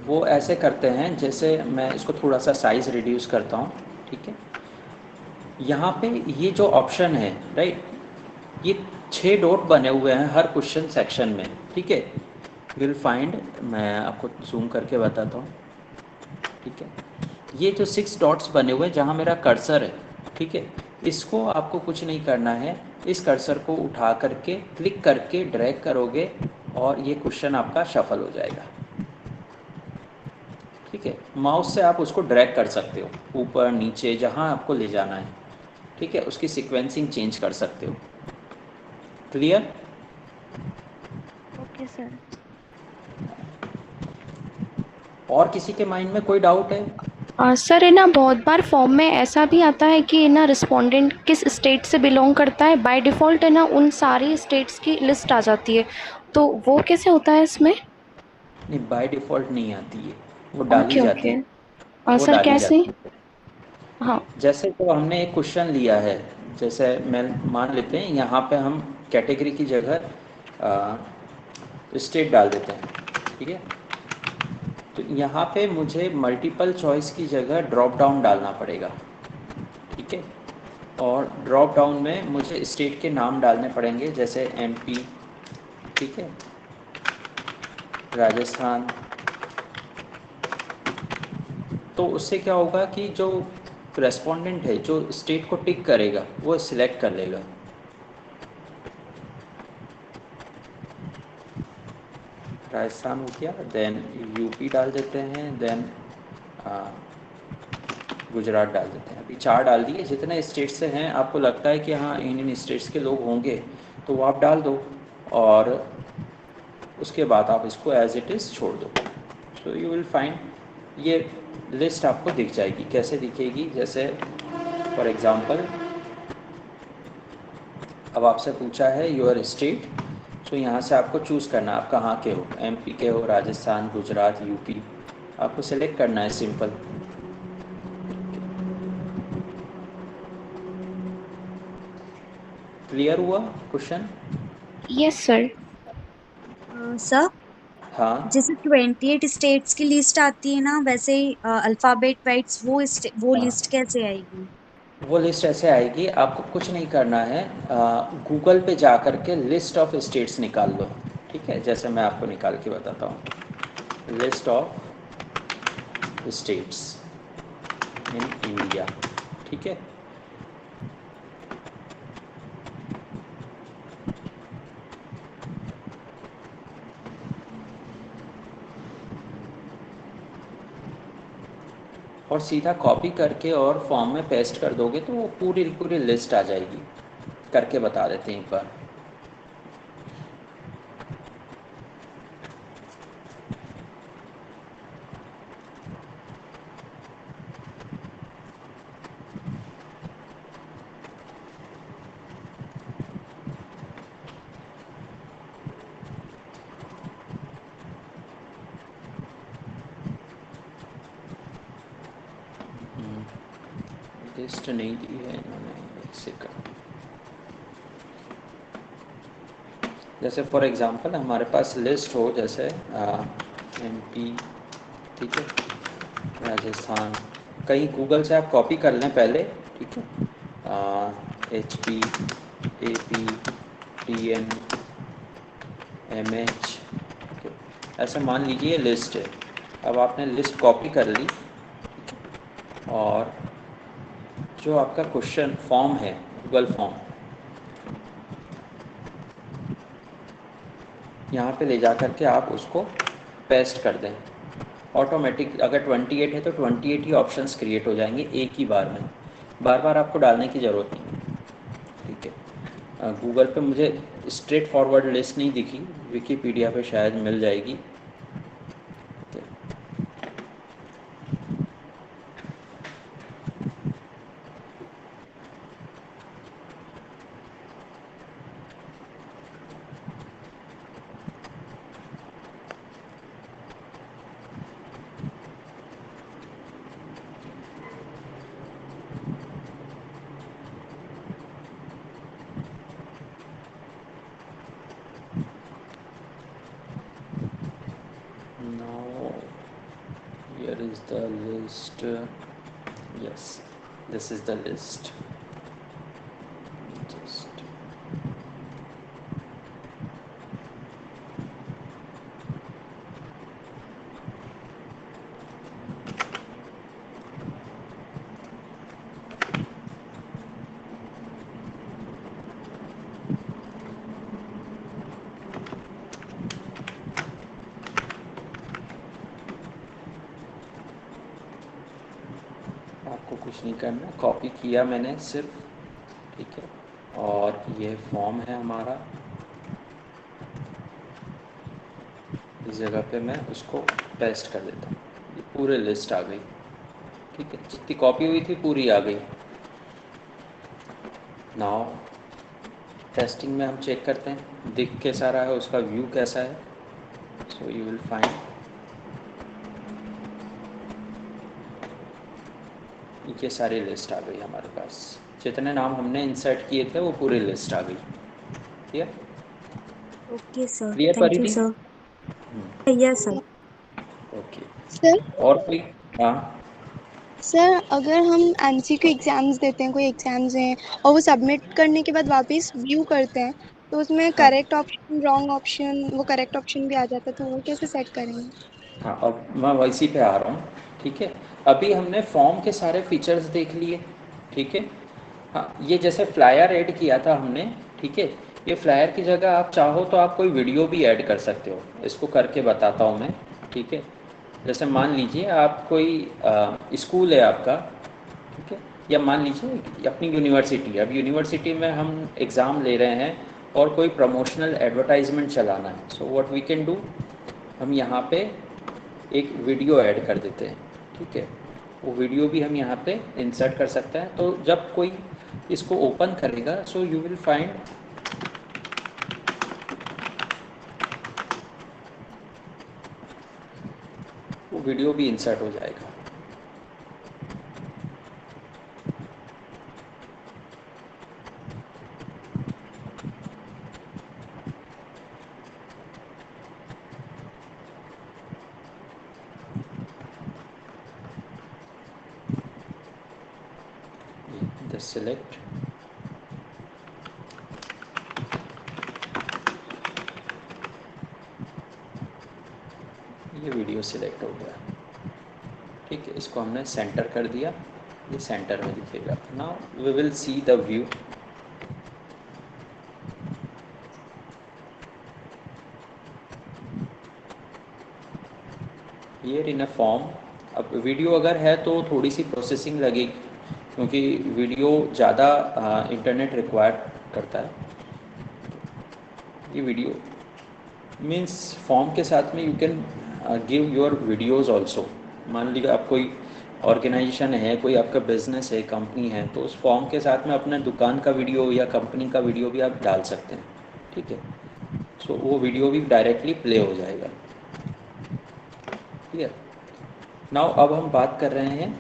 वो ऐसे करते हैं, जैसे मैं इसको थोड़ा सा साइज़ रिड्यूस करता हूँ। ठीक है, यहाँ पे ये जो ऑप्शन है, राइट, ये 6 डॉट बने हुए हैं हर क्वेश्चन सेक्शन में। ठीक है, विल फाइंड, मैं आपको जूम करके बताता हूँ। ठीक है, ये जो 6 डॉट्स बने हुए हैं जहाँ मेरा कर्सर है, ठीक है, इसको आपको कुछ नहीं करना है। इस कर्सर को उठा करके क्लिक करके ड्रैग करोगे और ये क्वेश्चन आपका शफल हो जाएगा। ठीक है, माउस से आप उसको ड्रैग कर सकते हो ऊपर नीचे जहाँ आपको ले जाना है। ठीक है, उसकी सीक्वेंसिंग चेंज कर सकते हो। क्लियर? Okay sir. और किसी के माइंड में कोई डाउट है? सर है ना, बहुत बार फॉर्म में ऐसा भी आता है कि है ना रिस्पोंडेंट किस स्टेट से बिलोंग करता है। बाय डिफ़ॉल्ट है ना उन सारी स्टेट्स की लिस्ट आ जाती है, तो वो कैसे होता है इसमें? नहीं, बाय डिफ़ॉल्ट नहीं आती है, वो डाली ओके जाती ओके। है। वो सर डाली कैसे? जाती है। हाँ। जैसे तो हमने एक क्वेश्चन लिया है, जैसे मैं मान लेते हैं यहाँ पे हम कैटेगरी की जगह स्टेट डाल देते हैं। ठीक है, तो यहाँ पे मुझे मल्टीपल चॉइस की जगह ड्रॉप डाउन डालना पड़ेगा। ठीक है, और ड्रॉप डाउन में मुझे स्टेट के नाम डालने पड़ेंगे, जैसे एमपी, ठीक है, राजस्थान। तो उससे क्या होगा कि जो रेस्पोंडेंट है, जो स्टेट को टिक करेगा, वो सिलेक्ट कर लेगा। राजस्थान हो गया, देन यूपी डाल देते हैं, देन गुजरात डाल देते हैं। अभी 4 डाल दिए। जितने स्टेट से हैं आपको लगता है कि हाँ इन स्टेट्स के लोग होंगे तो वो आप डाल दो, और उसके बाद आप इसको एज इट इज़ छोड़ दो। सो यू विल फाइंड ये लिस्ट आपको दिख जाएगी। कैसे दिखेगी? जैसे फॉर एग्ज़ाम्पल अब आपसे पूछा है योर स्टेट, तो यहाँ से आपको चूज़ करना है आप कहाँ के हो, एमपी के हो, राजस्थान, गुजरात, यूपी, आपको सेलेक्ट करना है, सिंपल। क्लियर हुआ क्वेश्चन? Yes sir. सर, हाँ जैसे 28 स्टेट्स की लिस्ट आती है ना, वैसे ही अल्फाबेट वाइज वो हाँ, लिस्ट कैसे आएगी? वो लिस्ट ऐसे आएगी, आपको कुछ नहीं करना है, गूगल पे जा कर के लिस्ट ऑफ स्टेट्स निकाल लो। ठीक है, जैसे मैं आपको निकाल के बताता हूँ, list of states in India. ठीक है, और सीधा कॉपी करके और फॉर्म में पेस्ट कर दोगे तो वो पूरी पूरी लिस्ट आ जाएगी। करके बता देते हैं एक बार। लिस्ट नहीं दी है इन्होंने, एक सेकंड। जैसे फॉर एग्जांपल हमारे पास लिस्ट हो, जैसे एमपी, ठीक है, राजस्थान, कहीं गूगल से आप कॉपी कर लें पहले। ठीक है, H P, A P, T N, M H, ऐसे मान लीजिए लिस्ट है। अब आपने लिस्ट कॉपी कर ली, और जो आपका क्वेश्चन फॉर्म है, गूगल फॉर्म, यहाँ पे ले जा कर के आप उसको पेस्ट कर दें। ऑटोमेटिक अगर 28 है तो 28 ही ऑप्शंस क्रिएट हो जाएंगे एक ही बार में, बार बार आपको डालने की ज़रूरत नहीं। ठीक है, गूगल पे मुझे स्ट्रेट फॉरवर्ड लिस्ट नहीं दिखी, विकीपीडिया पे शायद मिल जाएगी। Now here is the list. Yes, this is the list. Just आपको कुछ नहीं करना, कॉपी किया मैंने सिर्फ। ठीक है, और ये फॉर्म है हमारा, इस जगह पे मैं उसको पेस्ट कर देता हूँ। ये पूरे लिस्ट आ गई। ठीक है, जितनी कॉपी हुई थी पूरी आ गई। नाउ टेस्टिंग में हम चेक करते हैं दिख कैसा रहा है, उसका व्यू कैसा है। सो यू विल फाइंड ये सारी लिस्ट आ गई हमारे पास, जितने नाम हमने इंसर्ट किए थे वो पूरी लिस्ट आ गई। Clear? Okay sir, clear thank you Paridhi? Sir. Yes sir. Okay, sir और कोई? हाँ सर, अगर हम एमसीक्यू एग्ज़ाम्स देते हैं, कोई एग्ज़ाम्स हैं और वो सबमिट करने के बाद वापस व्यू करते हैं, तो उसमें हाँ करेक्ट ऑप्शन, रॉन्ग ऑप्शन, वो करेक्ट ऑप्शन भी आ जाता है, तो वो कैसे सेट करेंगे? हाँ, अब मैं वैसी पे आ रहा हूँ। ठीक है, अभी हमने फॉर्म के सारे फीचर्स देख लिए। ठीक है, हाँ, ये जैसे फ्लायर ऐड किया था हमने, ठीक है, ये फ्लायर की जगह आप चाहो तो आप कोई वीडियो भी ऐड कर सकते हो, इसको करके बताता हूँ मैं, ठीक है। जैसे मान लीजिए आप कोई स्कूल है आपका, ठीक है, या मान लीजिए अपनी यूनिवर्सिटी है। अब यूनिवर्सिटी में हम एग्ज़ाम ले रहे हैं और कोई प्रमोशनल एडवर्टाइजमेंट चलाना है। So what we can do, हम यहाँ पे एक वीडियो ऐड कर देते हैं, ठीक है। वो वीडियो भी हम यहाँ पे इंसर्ट कर सकते हैं। तो जब कोई इसको ओपन करेगा, सो यू विल फाइंड वो वीडियो भी इंसर्ट हो जाएगा। द सिलेक्ट, ये वीडियो सिलेक्ट हो गया, ठीक है। इसको हमने सेंटर कर दिया, ये सेंटर में दिखेगा। Now we will see the view. Here in a form. अब वीडियो अगर है तो थोड़ी सी प्रोसेसिंग लगेगी, क्योंकि वीडियो ज़्यादा इंटरनेट रिक्वायर करता है। ये वीडियो मीन्स फॉर्म के साथ में you can give your videos also. मान लीजिए आप कोई ऑर्गेनाइजेशन है, कोई आपका बिजनेस है, कंपनी है, तो उस फॉर्म के साथ में अपने दुकान का वीडियो या कंपनी का वीडियो भी आप डाल सकते हैं, ठीक है। सो वो वीडियो भी डायरेक्टली प्ले हो जाएगा, क्लियर। नाउ अब हम बात कर रहे हैं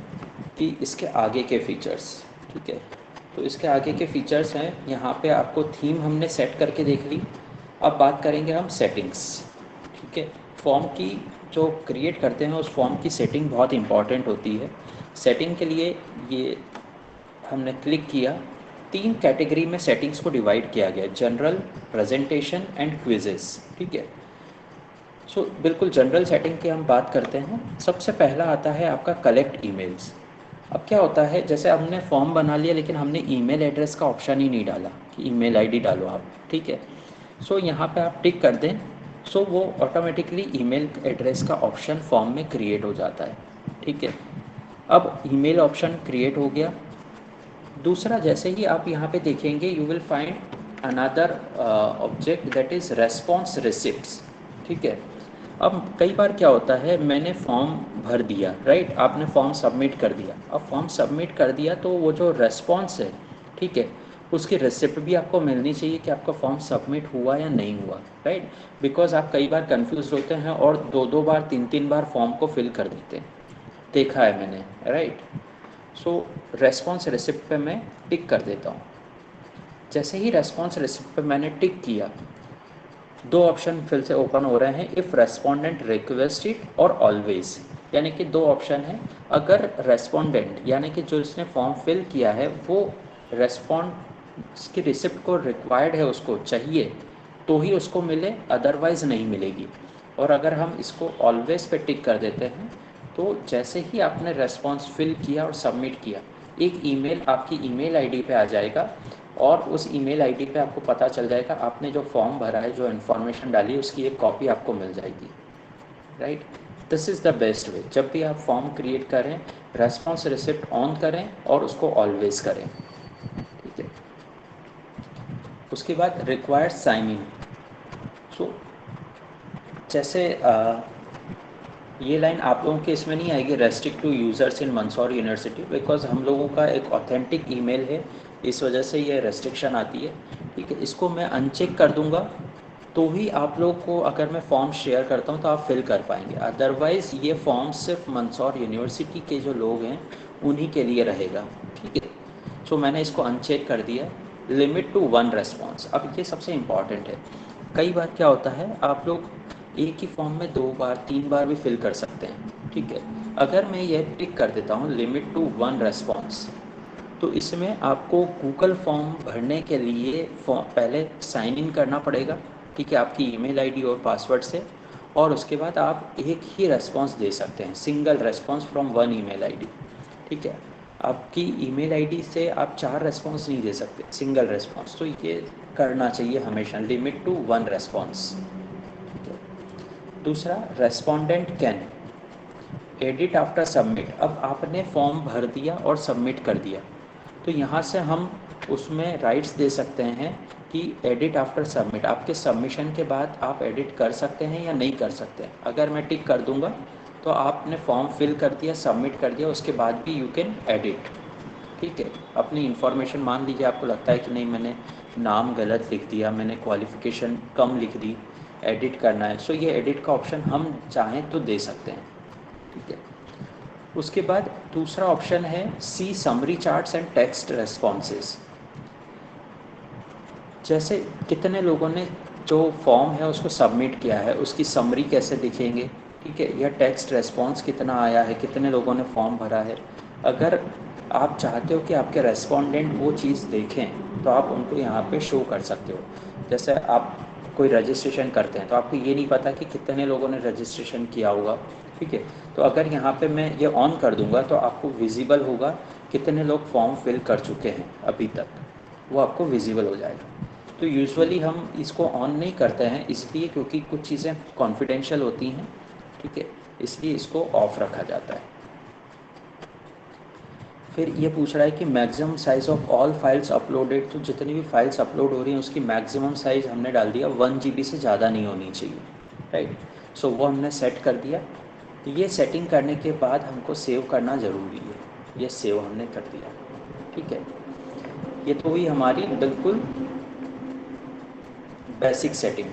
कि इसके आगे के फीचर्स, ठीक है। तो इसके आगे के फीचर्स हैं, यहाँ पे आपको थीम हमने सेट करके देख ली। अब बात करेंगे हम सेटिंग्स, ठीक है। फॉर्म की जो क्रिएट करते हैं उस फॉर्म की सेटिंग बहुत इंपॉर्टेंट होती है। सेटिंग के लिए ये हमने क्लिक किया, 3 कैटेगरी में सेटिंग्स को डिवाइड किया गया, जनरल, प्रेजेंटेशन एंड क्विजेस, ठीक है। सो बिल्कुल जनरल सेटिंग की हम बात करते हैं। सबसे पहला आता है आपका कलेक्ट ईमेल्स। अब क्या होता है, जैसे हमने फॉर्म बना लिया लेकिन हमने ईमेल एड्रेस का ऑप्शन ही नहीं डाला कि ईमेल आईडी डालो आप, ठीक है। सो यहाँ पे आप टिक कर दें, सो वो ऑटोमेटिकली ईमेल एड्रेस का ऑप्शन फॉर्म में क्रिएट हो जाता है, ठीक है। अब ईमेल ऑप्शन क्रिएट हो गया। दूसरा, जैसे ही आप यहाँ पे देखेंगे you will find another object that is response receipts, ठीक है। अब कई बार क्या होता है, मैंने फॉर्म भर दिया, राइट, आपने फॉर्म सबमिट कर दिया। अब फॉर्म सबमिट कर दिया तो वो जो रेस्पॉन्स है, ठीक है, उसकी रिसिप्ट भी आपको मिलनी चाहिए कि आपका फॉर्म सबमिट हुआ या नहीं हुआ, राइट। बिकॉज आप कई बार कंफ्यूज होते हैं और 2-2 बार 3-3 बार फॉर्म को फिल कर देते हैं, देखा है मैंने, राइट। सो रेस्पॉन्स रिसिप्ट पे मैं टिक कर देता हूँ। जैसे ही रेस्पॉन्स रिसिप्ट पे मैंने टिक किया, 2 ऑप्शन फिर से ओपन हो रहे हैं, इफ़ रेस्पोंडेंट रिक्वेस्ट इट और ऑलवेज, यानी कि 2 ऑप्शन है। अगर रेस्पोंडेंट यानी कि जो इसने फॉर्म फिल किया है वो रेस्पॉन्स की रिसिप्ट को रिक्वायर्ड है, उसको चाहिए, तो ही उसको मिले, अदरवाइज़ नहीं मिलेगी। और अगर हम इसको ऑलवेज पे टिक कर देते हैं तो जैसे ही आपने रेस्पॉन्स फिल किया और सबमिट किया, एक ईमेल आपकी ईमेल आईडी पे आ जाएगा और उस ईमेल आईडी पे आपको पता चल जाएगा आपने जो फॉर्म भरा है, जो इन्फॉर्मेशन डाली है, उसकी एक कॉपी आपको मिल जाएगी, right. This is the best way. जब भी आप फॉर्म क्रिएट करें, रेस्पॉन्स रिसिप्ट ऑन करें और उसको ऑलवेज करें, ठीक है। उसके बाद रिक्वायर्ड साइन इन। सो जैसे ये लाइन आप लोगों के इसमें नहीं आएगी, restrict to users in Mandsaur university, because हम लोगों का एक ऑथेंटिक ईमेल है, इस वजह से ये रेस्ट्रिक्शन आती है, ठीक है। इसको मैं अनचेक कर दूंगा तो ही आप लोग को, अगर मैं फॉर्म शेयर करता हूँ तो आप फिल कर पाएंगे, अदरवाइज़ ये फॉर्म सिर्फ मंदसौर यूनिवर्सिटी के जो लोग हैं उन्हीं के लिए रहेगा, ठीक है। सो मैंने इसको अनचेक कर दिया। लिमिट टू 1 रेस्पॉन्स, अब ये सबसे इम्पॉर्टेंट है। कई बार क्या होता है, आप लोग एक ही फॉर्म में 2 बार 3 बार भी फिल कर सकते हैं, ठीक है। अगर मैं ये टिक कर देता हूँ लिमिट टू 1 रेस्पॉन्स, तो इसमें आपको गूगल फॉर्म भरने के लिए पहले साइन इन करना पड़ेगा, ठीक है, आपकी ईमेल आईडी और पासवर्ड से, और उसके बाद आप एक ही रेस्पॉन्स दे सकते हैं, single response from 1 email ID, ठीक है। आपकी ईमेल आईडी से आप 4 रेस्पॉन्स नहीं दे सकते, सिंगल रेस्पॉन्स, तो ये करना चाहिए हमेशा, लिमिट टू 1 रेस्पॉन्स। दूसरा, respondent can edit after submit. अब आपने फॉर्म भर दिया और सबमिट कर दिया, तो यहाँ से हम उसमें राइट्स दे सकते हैं कि एडिट आफ्टर सबमिट, आपके सबमिशन के बाद आप एडिट कर सकते हैं या नहीं कर सकते हैं। अगर मैं टिक कर दूंगा तो आपने फॉर्म फिल कर दिया, सबमिट कर दिया, उसके बाद भी यू कैन एडिट। ठीक है, अपनी इन्फॉर्मेशन, मान लीजिए आपको लगता है कि नहीं मैंने नाम गलत लिख दिया, मैंने क्वालिफ़िकेशन कम लिख दी, एडिट करना है, सो ये एडिट का ऑप्शन हम चाहें तो दे सकते हैं। ठीक है, उसके बाद दूसरा ऑप्शन है see summary charts and text responses. जैसे कितने लोगों ने जो फॉर्म है उसको सबमिट किया है, उसकी समरी कैसे दिखेंगे, ठीक है, या टेक्स्ट रेस्पॉन्स कितना आया है, कितने लोगों ने फॉर्म भरा है। अगर आप चाहते हो कि आपके रेस्पोंडेंट वो चीज़ देखें तो आप उनको यहाँ पे शो कर सकते हो। जैसे आप कोई रजिस्ट्रेशन करते हैं तो आपको ये नहीं पता कि कितने लोगों ने रजिस्ट्रेशन किया होगा, ठीक है, तो अगर यहाँ पे मैं ये ऑन कर दूंगा तो आपको विजिबल होगा कितने लोग फॉर्म फिल कर चुके हैं अभी तक, वो आपको विजिबल हो जाएगा। तो यूजुअली हम इसको ऑन नहीं करते हैं इसलिए क्योंकि कुछ चीज़ें कॉन्फिडेंशियल होती हैं, ठीक है, इसलिए इसको ऑफ रखा जाता है। फिर ये पूछ रहा है कि maximum size of all files uploaded, तो जितनी भी फाइल्स अपलोड हो रही हैं उसकी मैक्सिमम साइज़ हमने डाल दिया 1 GB से ज़्यादा नहीं होनी चाहिए, राइट। सो वो हमने सेट कर दिया। ये सेटिंग करने के बाद हमको सेव करना ज़रूरी है, ये सेव हमने कर दिया, ठीक है। ये तो हुई हमारी बिल्कुल बेसिक सेटिंग,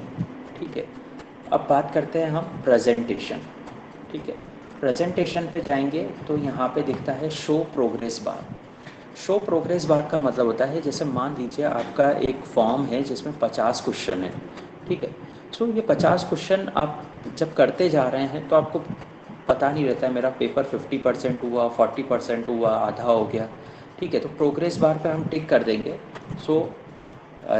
ठीक है। अब बात करते हैं हम प्रेजेंटेशन, ठीक है। प्रेजेंटेशन पे जाएंगे तो यहाँ पे दिखता है show progress bar. Show progress bar का मतलब होता है, जैसे मान लीजिए आपका एक फॉर्म है जिसमें 50 क्वेश्चन है, ठीक है। सो ये 50 क्वेश्चन आप जब करते जा रहे हैं तो आपको पता नहीं रहता है मेरा पेपर 50% हुआ, 40% हुआ, आधा हो गया, ठीक है। तो प्रोग्रेस बार पे हम टिक कर देंगे। सो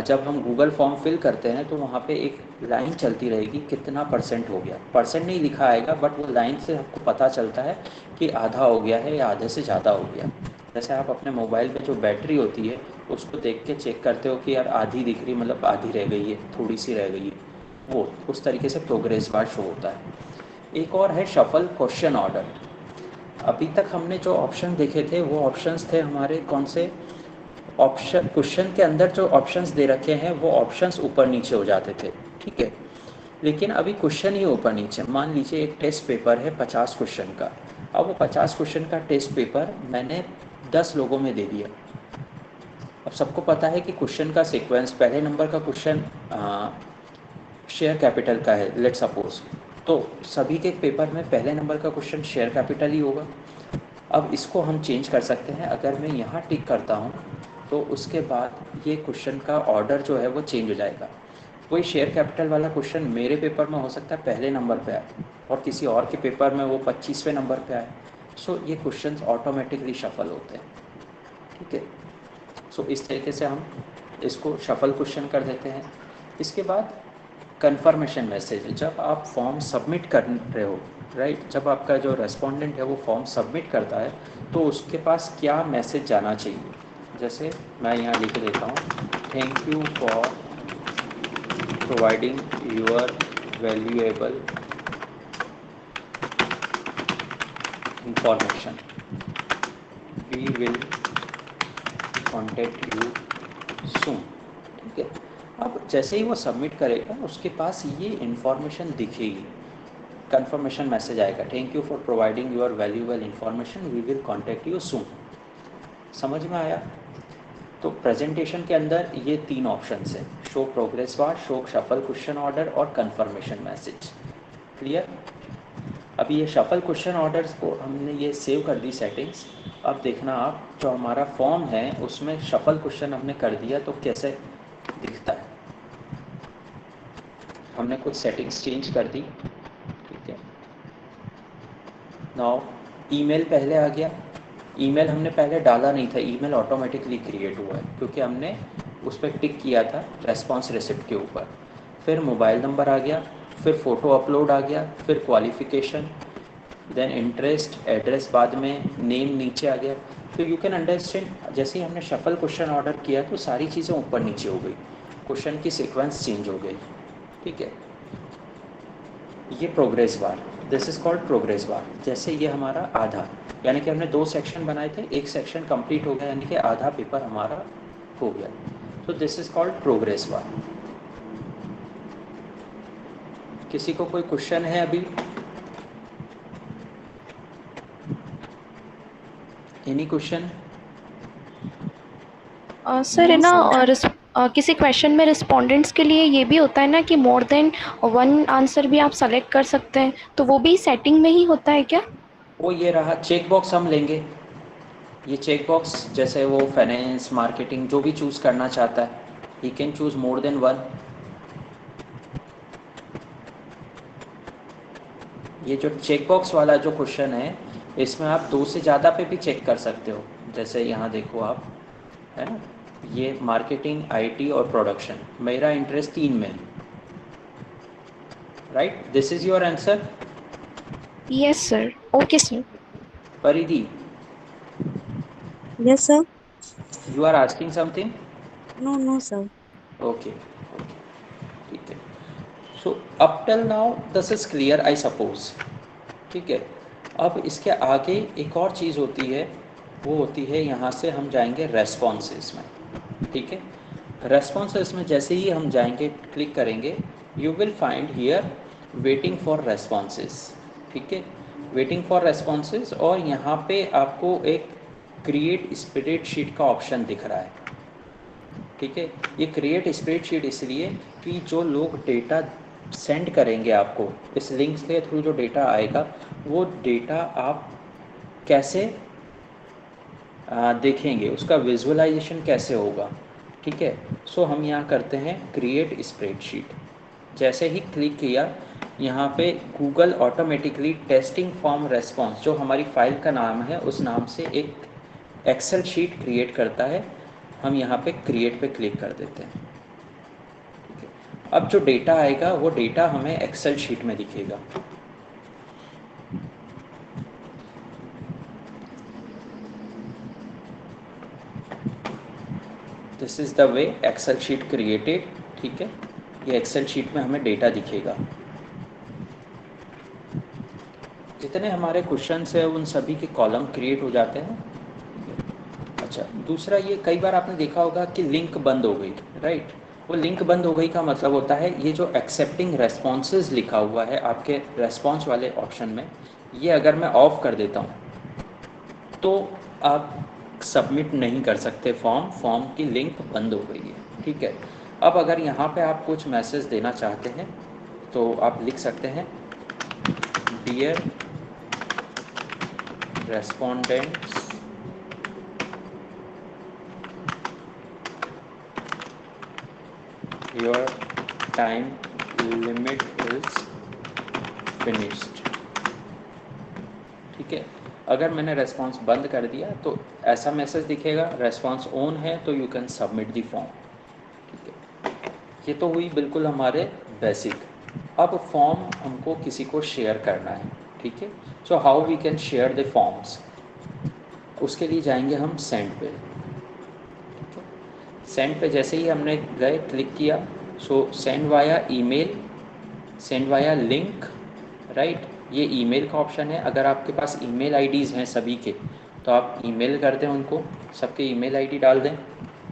जब हम गूगल फॉर्म फिल करते हैं तो वहाँ पे एक लाइन चलती रहेगी कितना परसेंट हो गया, परसेंट नहीं लिखा आएगा बट वो लाइन से आपको पता चलता है कि आधा हो गया है या आधे से ज़्यादा हो गया। जैसे आप अपने मोबाइल में जो बैटरी होती है उसको देख के चेक करते हो कि यार आधी दिख रही, मतलब आधी रह गई है, थोड़ी सी रह गई है, वो उस तरीके से प्रोग्रेस बार शो होता है। एक और है शफल क्वेश्चन ऑर्डर। अभी तक हमने जो ऑप्शन देखे थे वो ऑप्शंस थे हमारे कौन से, ऑप्शन क्वेश्चन के अंदर जो ऑप्शंस दे रखे हैं वो ऑप्शंस ऊपर नीचे हो जाते थे, ठीक है। लेकिन अभी क्वेश्चन ही ऊपर नीचे, मान लीजिए एक टेस्ट पेपर है 50 क्वेश्चन का, अब वो 50 क्वेश्चन का टेस्ट पेपर मैंने 10 लोगों में दे दिया। अब सबको पता है कि क्वेश्चन का सीक्वेंस, पहले नंबर का क्वेश्चन शेयर कैपिटल का है लेट्स सपोज, तो सभी के पेपर में पहले नंबर का क्वेश्चन शेयर कैपिटल ही होगा। अब इसको हम चेंज कर सकते हैं, अगर मैं यहाँ टिक करता हूँ तो उसके बाद ये क्वेश्चन का ऑर्डर जो है वो चेंज हो जाएगा। वही शेयर कैपिटल वाला क्वेश्चन मेरे पेपर में हो सकता है पहले नंबर पे आए और किसी और के पेपर में वो 25वें नंबर पे आए। सो ये क्वेश्चंस ऑटोमेटिकली शफल होते हैं, ठीक है। सो इस तरीके से हम इसको शफल क्वेश्चन कर देते हैं। इसके बाद कन्फर्मेशन मैसेज, जब आप फॉर्म सबमिट कर रहे हो, राइट, जब आपका जो रेस्पोंडेंट है वो फॉर्म सबमिट करता है तो उसके पास क्या मैसेज जाना चाहिए। जैसे मैं यहाँ लिख देता हूँ, thank you for providing your valuable information, we will contact you soon, ठीक है। अब जैसे ही वो सबमिट करेगा उसके पास ये इन्फॉर्मेशन दिखेगी, कंफर्मेशन मैसेज आएगा, thank you for providing your valuable information, we will contact you soon. समझ में आया। तो प्रेजेंटेशन के अंदर ये 3 ऑप्शंस हैं, show progress bar, show shuffle question order और कंफर्मेशन मैसेज। क्लियर। अभी ये शफल क्वेश्चन ऑर्डर्स को हमने ये सेव कर दी सेटिंग्स। अब देखना आप, जो हमारा फॉर्म है उसमें शफल क्वेश्चन हमने कर दिया तो कैसे दिखता है। हमने कुछ सेटिंग्स चेंज कर दी, ठीक है। नाउ ईमेल पहले आ गया। ईमेल हमने पहले डाला नहीं था, ईमेल ऑटोमेटिकली क्रिएट हुआ है क्योंकि हमने उस पर टिक किया था रेस्पॉन्स रिसिप्ट के ऊपर। फिर मोबाइल नंबर आ गया, फिर फ़ोटो अपलोड आ गया, फिर क्वालिफ़िकेशन, देन इंटरेस्ट, एड्रेस बाद में, नेम नीचे आ गया। तो यू कैन अंडरस्टैंड, जैसे ही हमने शफल क्वेश्चन ऑर्डर किया तो सारी चीज़ें ऊपर नीचे हो गई, क्वेश्चन की सीक्वेंस चेंज हो गई, ठीक है। ये progress bar, this is called progress bar. जैसे ये हमारा आधा, यानी कि हमने 2 सेक्शन बनाए थे, एक सेक्शन कंप्लीट हो गया, यानी कि आधा पेपर हमारा हो गया, तो this is called progress bar. किसी को कोई क्वेश्चन है अभी? Any question? सर है नो ना, सर। किसी क्वेश्चन में रिस्पोंडेंट्स के लिए ये भी होता है ना कि मोर देन वन आंसर भी आप सेलेक्ट कर सकते हैं, तो वो भी सेटिंग में ही होता है क्या? वो ये रहा चेक बॉक्स हम लेंगे, ये चेक बॉक्स जैसे वो फाइनेंस मार्केटिंग जो भी चूज़ करना चाहता है, he can choose more than one. ये जो चेक बॉक्स वाला जो क्वेश्चन है, इसमें आप 2 से ज़्यादा पे भी चेक कर सकते हो। जैसे यहाँ देखो आप, है ना, ये मार्केटिंग, आईटी और प्रोडक्शन, मेरा इंटरेस्ट 3 में है, right. This is your answer. Yes sir. Okay sir. Paridhi, yes sir. You are asking something? No no sir. Okay, ठीक है। So up till now this is clear I suppose, ठीक है। अब इसके आगे एक और चीज़ होती है, वो होती है यहाँ से हम जाएंगे रेस्पॉन्सेस में, ठीक है। रेस्पॉन्सेस में जैसे ही हम जाएंगे, क्लिक करेंगे, you will find here waiting for responses, ठीक है, वेटिंग फॉर रेस्पॉन्सेस। और यहाँ पे आपको एक क्रिएट स्प्रेडशीट का ऑप्शन दिख रहा है, ठीक है। ये क्रिएट स्प्रेडशीट इसलिए कि जो लोग डेटा सेंड करेंगे आपको, इस लिंक के थ्रू जो डेटा आएगा, वो डेटा आप कैसे देखेंगे, उसका विजुअलाइजेशन कैसे होगा, ठीक है। सो हम यहाँ करते हैं क्रिएट स्प्रेडशीट। जैसे ही क्लिक किया, यहाँ पे Google automatically testing form response, जो हमारी फाइल का नाम है, उस नाम से एक एक्सेल शीट क्रिएट करता है। हम यहाँ पे क्रिएट पे क्लिक कर देते हैं, ठीक है। अब जो डेटा आएगा वो डेटा हमें एक्सेल शीट में दिखेगा। This is the way Excel sheet created, ठीक है। ये एक्सेल शीट में हमें डेटा दिखेगा, जितने हमारे क्वेश्चंस हैं उन सभी के कॉलम क्रिएट हो जाते हैं। अच्छा, दूसरा ये कई बार आपने देखा होगा कि लिंक बंद हो गई, राइट। वो लिंक बंद हो गई का मतलब होता है ये जो एक्सेप्टिंग रेस्पॉन्सेज लिखा हुआ है आपके रेस्पॉन्स वाले ऑप्शन में, ये अगर मैं ऑफ कर देता हूँ तो आप सबमिट नहीं कर सकते फॉर्म की लिंक बंद हो गई है, ठीक है। अब अगर यहाँ पे आप कुछ मैसेज देना चाहते हैं तो आप लिख सकते हैं, dear respondents, your time limit is finished, ठीक है। अगर मैंने रेस्पॉन्स बंद कर दिया तो ऐसा मैसेज दिखेगा, रेस्पॉन्स ऑन है तो you can submit the form, ठीक है। ये तो हुई बिल्कुल हमारे बेसिक। अब फॉर्म हमको किसी को शेयर करना है, ठीक है। So how we can share the forms, उसके लिए जाएंगे हम सेंड पे, ठीक है। सेंड पे जैसे ही हमने गए, क्लिक किया, सो send via email, send via link, right. ये ईमेल का ऑप्शन है। अगर आपके पास ईमेल आईडीज़ हैं सभी के, तो आप ईमेल कर दें उनको, सबके ईमेल आईडी डाल दें,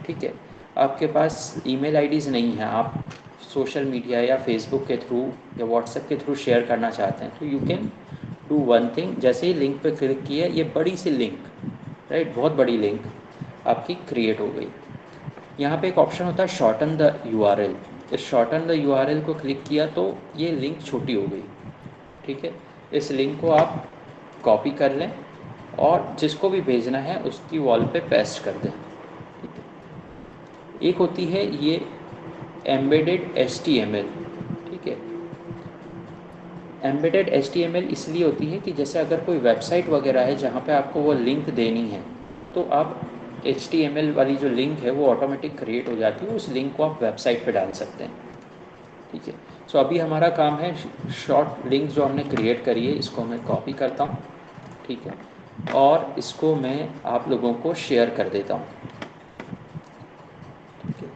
ठीक है। आपके पास ईमेल आईडीज़ नहीं है, आप सोशल मीडिया या फेसबुक के थ्रू या व्हाट्सएप के थ्रू शेयर करना चाहते हैं, तो you can do one thing. जैसे ही लिंक पे क्लिक किया, ये बड़ी सी लिंक, राइट, बहुत बड़ी लिंक आपकी क्रिएट हो गई। यहाँ पे एक ऑप्शन होता है शॉर्टन द यूआरएल। इस शॉर्टन द यूआरएल को क्लिक किया तो ये लिंक छोटी हो गई, ठीक है। इस लिंक को आप कॉपी कर लें और जिसको भी भेजना है उसकी वॉल पे पेस्ट कर दें, ठीक है। एक होती है ये एम्बेडेड HTML, ठीक है। एम्बेडेड HTML इसलिए होती है कि जैसे अगर कोई वेबसाइट वगैरह है जहाँ पे आपको वो लिंक देनी है, तो आप HTML वाली जो लिंक है वो ऑटोमेटिक क्रिएट हो जाती है, उस लिंक को आप वेबसाइट पे डाल सकते हैं, ठीक है। सो अभी हमारा काम है शॉर्ट लिंक जो हमने क्रिएट करी है इसको मैं कॉपी करता हूँ, ठीक है। और इसको मैं आप लोगों को शेयर कर देता हूँ। ठीक है,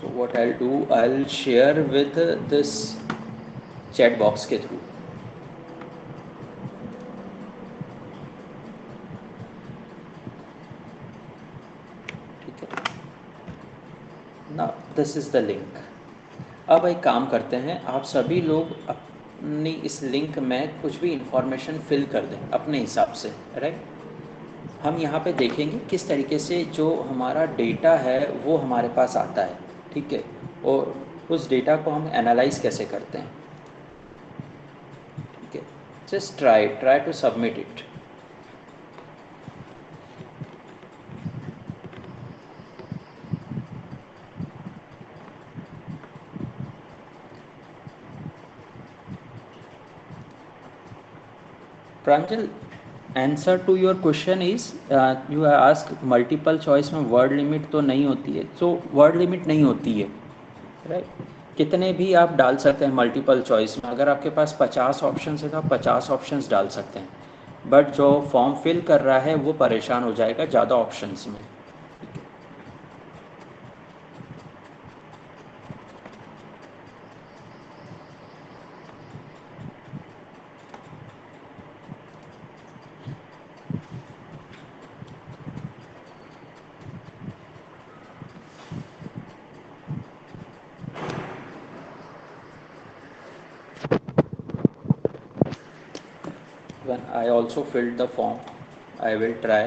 so what I do, I share with this chat box के थ्रू। ठीक है ना, दिस इज़ द लिंक। अब एक काम करते हैं, आप सभी लोग अपनी इस लिंक में कुछ भी इंफॉर्मेशन फिल कर दें अपने हिसाब से, राइट। हम यहाँ पे देखेंगे किस तरीके से जो हमारा डेटा है वो हमारे पास आता है। ठीक है, और उस डेटा को हम एनालाइज कैसे करते हैं। ठीक है, just try to submit it. Pranjal, answer to your question is, you ask multiple choice में वर्ड लिमिट तो नहीं होती है। सो वर्ड लिमिट नहीं होती है, राइट। कितने भी आप डाल सकते हैं मल्टीपल चॉइस में। अगर आपके पास 50 ऑप्शन है तो आप 50 ऑप्शंस डाल सकते हैं, बट जो फॉर्म फिल कर रहा है वो परेशान हो जाएगा ज़्यादा ऑप्शंस में। When I also filled the form, I will try.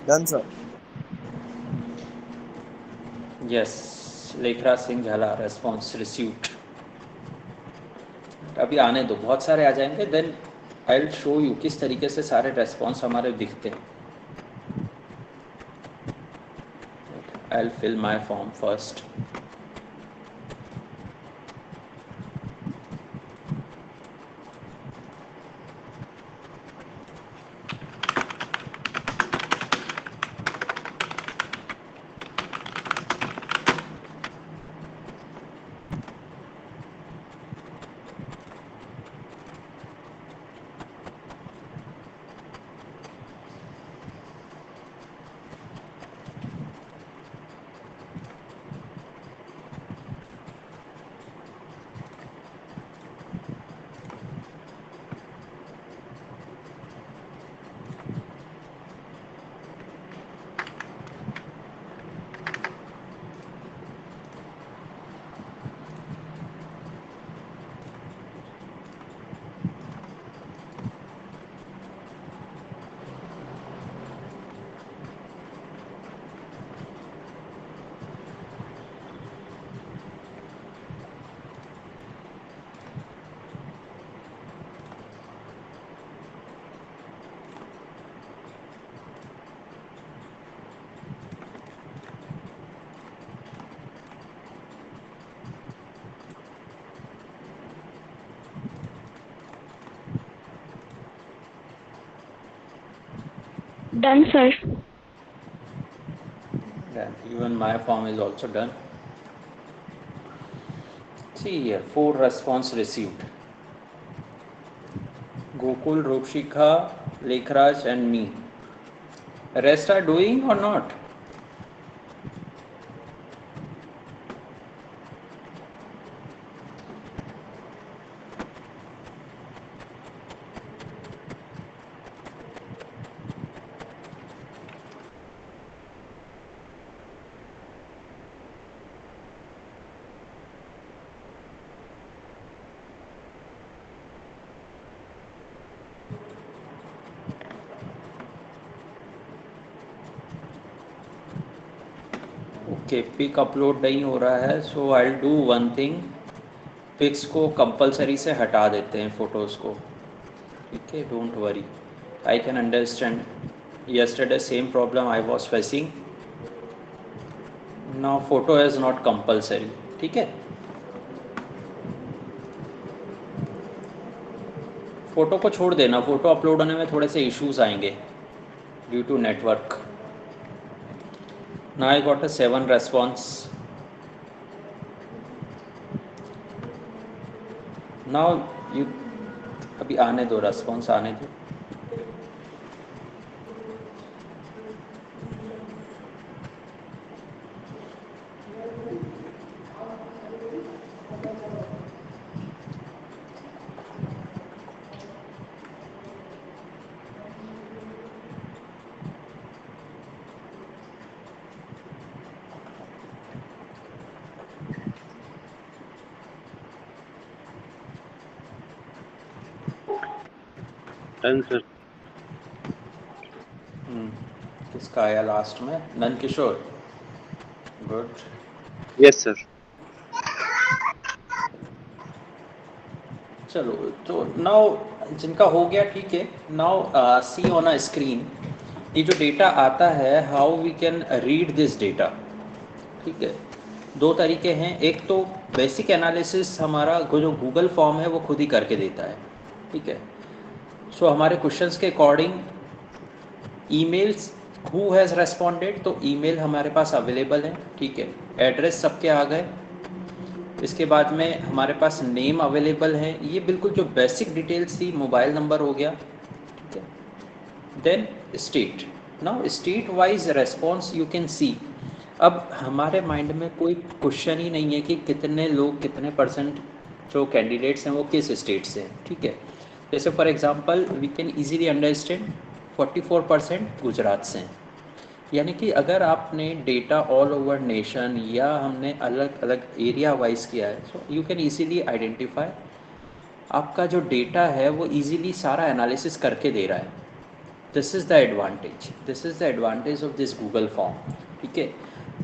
Done, sir. Yes, Lekhraj Singh झाला, रेस्पॉन्स रिसीव्ड। अभी आने दो, बहुत सारे आ जाएंगे, then I will show you किस तरीके से सारे रेस्पॉन्स हमारे दिखते हैं। I will fill my form first. Done, sir. Even my form is also done. See here, 4 response received. Gokul, Rupshika, Lekhraj and me. Rest are doing or not? Okay, pic upload नहीं हो रहा है, so I do one thing, pics को compulsory से हटा देते हैं photos को, ठीक है, don't worry, I can understand, yesterday same problem I was facing, now photo is not compulsory, ठीक है। फ़ोटो को छोड़ देना, फ़ोटो अपलोड होने में थोड़े से इश्यूज आएंगे due to network. Now I got a 7 response, now you, अभी आने दो, रेस्पॉन्स आने दो। Done sir. किसका आया लास्ट में? Nand Kishore, good. Yes sir. चलो, तो नाउ जिनका हो गया, ठीक है, now see on a screen, ये जो डेटा आता है, how we can read this data, ठीक है। दो तरीके हैं, एक तो बेसिक एनालिसिस हमारा जो गूगल फॉर्म है वो खुद ही करके देता है, ठीक है। सो हमारे क्वेश्चंस के according emails, who has responded, तो ईमेल हमारे पास अवेलेबल है, ठीक है, एड्रेस सबके आ गए, इसके बाद में हमारे पास नेम अवेलेबल है, ये बिल्कुल जो बेसिक डिटेल्स थी, मोबाइल नंबर हो गया, ठीक है। Then state, now state wise response you can see. अब हमारे माइंड में कोई क्वेश्चन ही नहीं है कि कितने लोग, कितने परसेंट जो कैंडिडेट्स हैं वो किस स्टेट से हैं, ठीक है। जैसे for example we can easily understand 44% Gujarat से हैं, यानी कि अगर आपने डेटा ऑल ओवर नेशन या हमने अलग अलग एरिया वाइज किया है, सो यू कैन इजीली आइडेंटिफाई, आपका जो डेटा है वो इजीली सारा एनालिसिस करके दे रहा है। This is the advantage, this is the advantage of this Google form, ठीक है।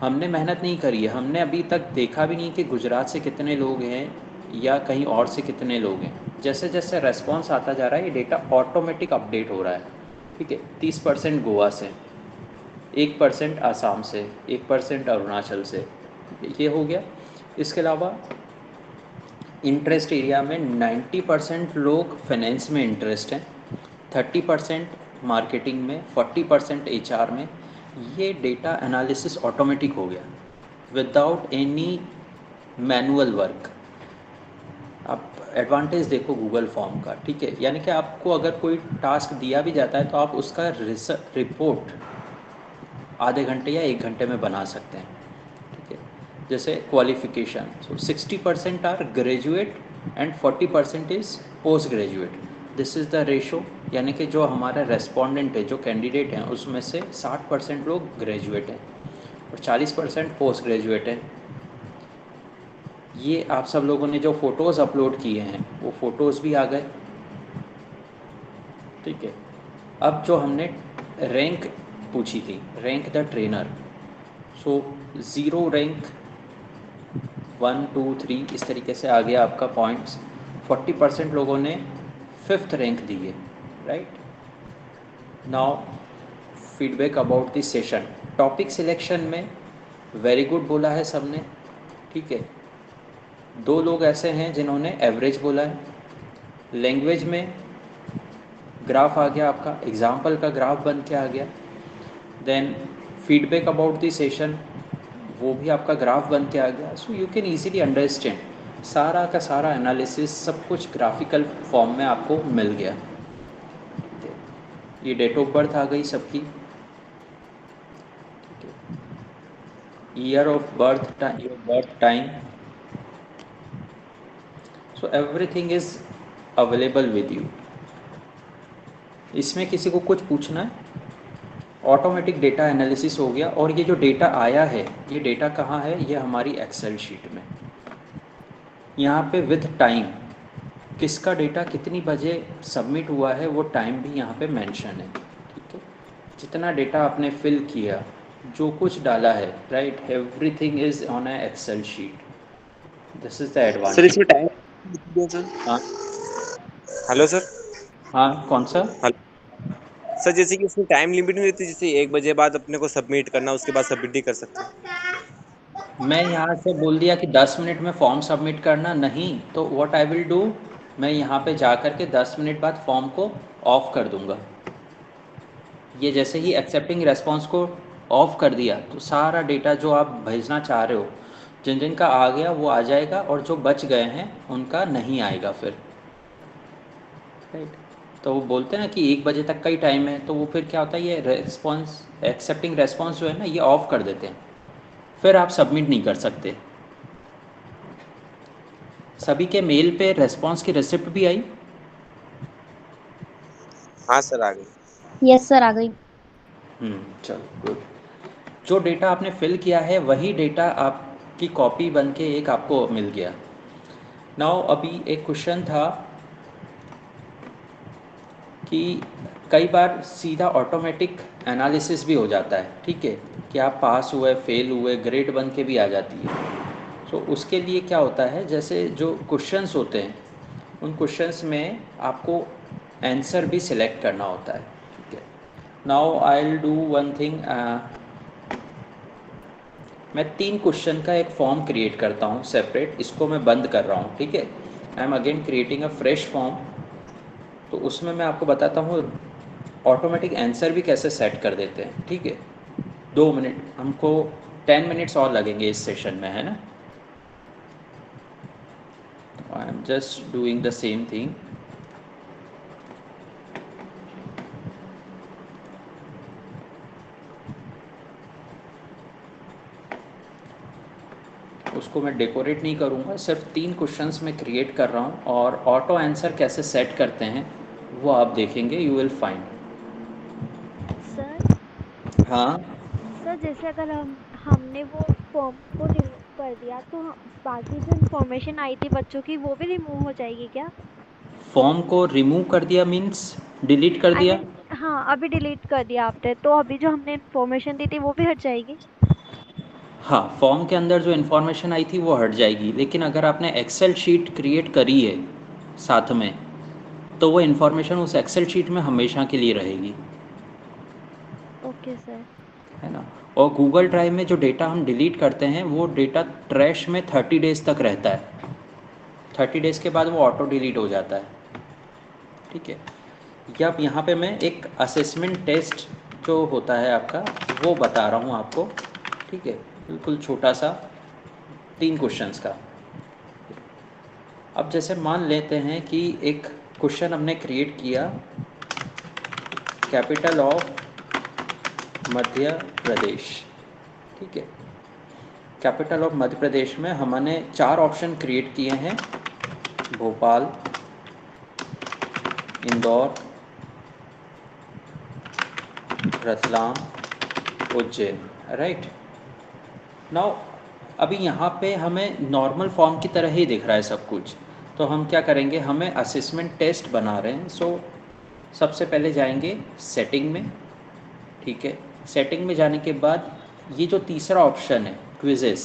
हमने मेहनत नहीं करी है, हमने अभी तक देखा भी नहीं कि गुजरात से कितने लोग हैं या कहीं और से कितने लोग हैं। जैसे जैसे रेस्पॉन्स आता जा रहा है, ये डेटा ऑटोमेटिक अपडेट हो रहा है, ठीक है। 30% गोवा से, 1% आसाम से, 1% अरुणाचल से, ये हो गया। इसके अलावा इंटरेस्ट एरिया में 90% लोग फाइनेंस में इंटरेस्ट हैं, 30% मार्केटिंग में, 40% HR में। ये डेटा एनालिसिस ऑटोमेटिक हो गया विदाउट एनी मैनुअल वर्क। आप एडवांटेज देखो गूगल फॉर्म का, ठीक है, यानी कि आपको अगर कोई टास्क दिया भी जाता है तो आप उसका रिपोर्ट आधे घंटे या 1 घंटे में बना सकते हैं, ठीक है। जैसे qualification, so 60% are graduate and 40% is post graduate, this is the ratio, यानी कि जो हमारा रेस्पोंडेंट है, जो कैंडिडेट हैं, उसमें से 60% लोग ग्रेजुएट हैं और 40% पोस्ट ग्रेजुएट हैं। ये आप सब लोगों ने जो फ़ोटोज़ अपलोड किए हैं वो फ़ोटोज़ भी आ गए, ठीक है। अब जो हमने रैंक पूछी थी, rank the trainer, so 0 rank, 1 2 3 इस तरीके से आ गया आपका पॉइंट्स। 40% लोगों ने 5th रैंक दी है, right. Now feedback about this session, topic selection में वेरी गुड बोला है सबने, ठीक है। 2 लोग ऐसे हैं जिन्होंने एवरेज बोला है। लैंग्वेज में ग्राफ आ गया आपका, एग्जाम्पल का ग्राफ बन के आ गया। Then feedback about the session, वो भी आपका ग्राफ बन के आ गया। So you can easily understand, सारा का सारा एनालिसिस सब कुछ ग्राफिकल फॉर्म में आपको मिल गया। ये डेट ऑफ बर्थ आ गई सबकी, year of birth, birth time, so everything is available with you. इसमें किसी को कुछ पूछना है? ऑटोमेटिक डेटा एनालिसिस हो गया। और ये जो डेटा आया है, ये डेटा कहाँ है? ये हमारी एक्सेल शीट में, यहाँ पे विद टाइम, किसका डेटा कितनी बजे सबमिट हुआ है वो टाइम भी यहाँ पे मेंशन है, ठीक है। जितना डेटा आपने फिल किया जो कुछ डाला है, right, everything is on a excel sheet. This is the sir advantage. इसमें टाइम सर. हाँ. Hello sir. हाँ, कौन सा? सर जैसे कि इसमें टाइम लिमिट नहीं रहती, जैसे 1 बजे बाद अपने को सबमिट करना, उसके बाद सबमिट नहीं कर सकते. मैं यहाँ से बोल दिया कि 10 मिनट में फॉर्म सबमिट करना, नहीं तो व्हाट आई विल डू, मैं यहाँ पे जा कर के 10 मिनट बाद फॉर्म को ऑफ कर दूँगा. ये जैसे ही एक्सेप्टिंग रेस्पॉन्स को ऑफ कर दिया तो सारा डेटा जो आप भेजना चाह रहे हो, जिन जिन का आ गया वो आ जाएगा, और जो बच गए हैं उनका नहीं आएगा फिर, राइट. तो वो बोलते हैं ना कि 1 बजे तक का ही टाइम है, तो वो फिर क्या होता है, ये रेस्पॉन्स, एक्सेप्टिंग रेस्पॉन्स जो है ना, ये ऑफ कर देते हैं, फिर आप सबमिट नहीं कर सकते. सभी के मेल पे रेस्पॉन्स की रिसिप्ट भी आई? हाँ सर आ गई. यस सर, आ गई. चलो गुड. जो डेटा आपने फिल किया है वही डेटा आपकी कॉपी बन के एक आपको मिल गया. नाउ अभी एक क्वेश्चन था कि कई बार सीधा ऑटोमेटिक एनालिसिस भी हो जाता है, ठीक है, कि आप पास हुए, फेल हुए, ग्रेड बन के भी आ जाती है. तो उसके लिए क्या होता है, जैसे जो क्वेश्चंस होते हैं उन क्वेश्चंस में आपको आंसर भी सिलेक्ट करना होता है, ठीक है. Now I will do one thing. मैं 3 क्वेश्चन का एक फॉर्म क्रिएट करता हूँ सेपरेट, इसको मैं बंद कर रहा हूँ, ठीक है. आई am again creating a fresh form. तो उसमें मैं आपको बताता हूँ ऑटोमेटिक आंसर भी कैसे सेट कर देते हैं, ठीक है. 2 मिनट, हमको 10 मिनट्स और लगेंगे इस सेशन में, है ना. I am just doing the same thing. उसको मैं डेकोरेट नहीं करूँगा, सिर्फ 3 क्वेश्चंस मैं क्रिएट कर रहा हूँ, और ऑटो आंसर कैसे सेट करते हैं वो आप देखेंगे, यू विल फाइंड. सर हाँ. सर जैसे अगर हमने वो फॉर्म को रिमूव कर दिया तो बाकी जो इन्फॉर्मेशन आई थी बच्चों की वो भी रिमूव हो जाएगी क्या? फॉर्म को रिमूव कर दिया मीन्स डिलीट कर आई दिया? मीन हाँ, अभी डिलीट कर दिया आपने, तो अभी जो हमने इन्फॉर्मेशन दी थी वो भी हट जाएगी? हाँ, फॉर्म के अंदर जो इन्फॉर्मेशन आई थी वो हट जाएगी, लेकिन अगर आपने एक्सेल शीट क्रिएट करी है साथ में, तो वो इन्फॉर्मेशन उस एक्सेल शीट में हमेशा के लिए रहेगी, ओके सर. है ना. और गूगल ड्राइव में जो डेटा हम डिलीट करते हैं वो डेटा ट्रैश में 30 डेज़ तक रहता है. 30 डेज़ के बाद वो ऑटो डिलीट हो जाता है, ठीक है. या अब यहाँ पे मैं एक असेसमेंट टेस्ट जो होता है आपका वो बता रहा हूँ आपको, ठीक है, बिल्कुल छोटा सा, 3 क्वेश्चंस का. अब जैसे मान लेते हैं कि एक क्वेश्चन हमने क्रिएट किया, कैपिटल ऑफ मध्य प्रदेश, ठीक है. कैपिटल ऑफ मध्य प्रदेश में हमने 4 ऑप्शन क्रिएट किए हैं, भोपाल, इंदौर, रतलाम, उज्जैन, राइट. नाउ अभी यहाँ पे हमें नॉर्मल फॉर्म की तरह ही दिख रहा है सब कुछ, तो हम क्या करेंगे, हमें असेसमेंट टेस्ट बना रहे हैं. सो सबसे पहले जाएंगे सेटिंग में, ठीक है. सेटिंग में जाने के बाद ये जो तीसरा ऑप्शन है क्विजेस,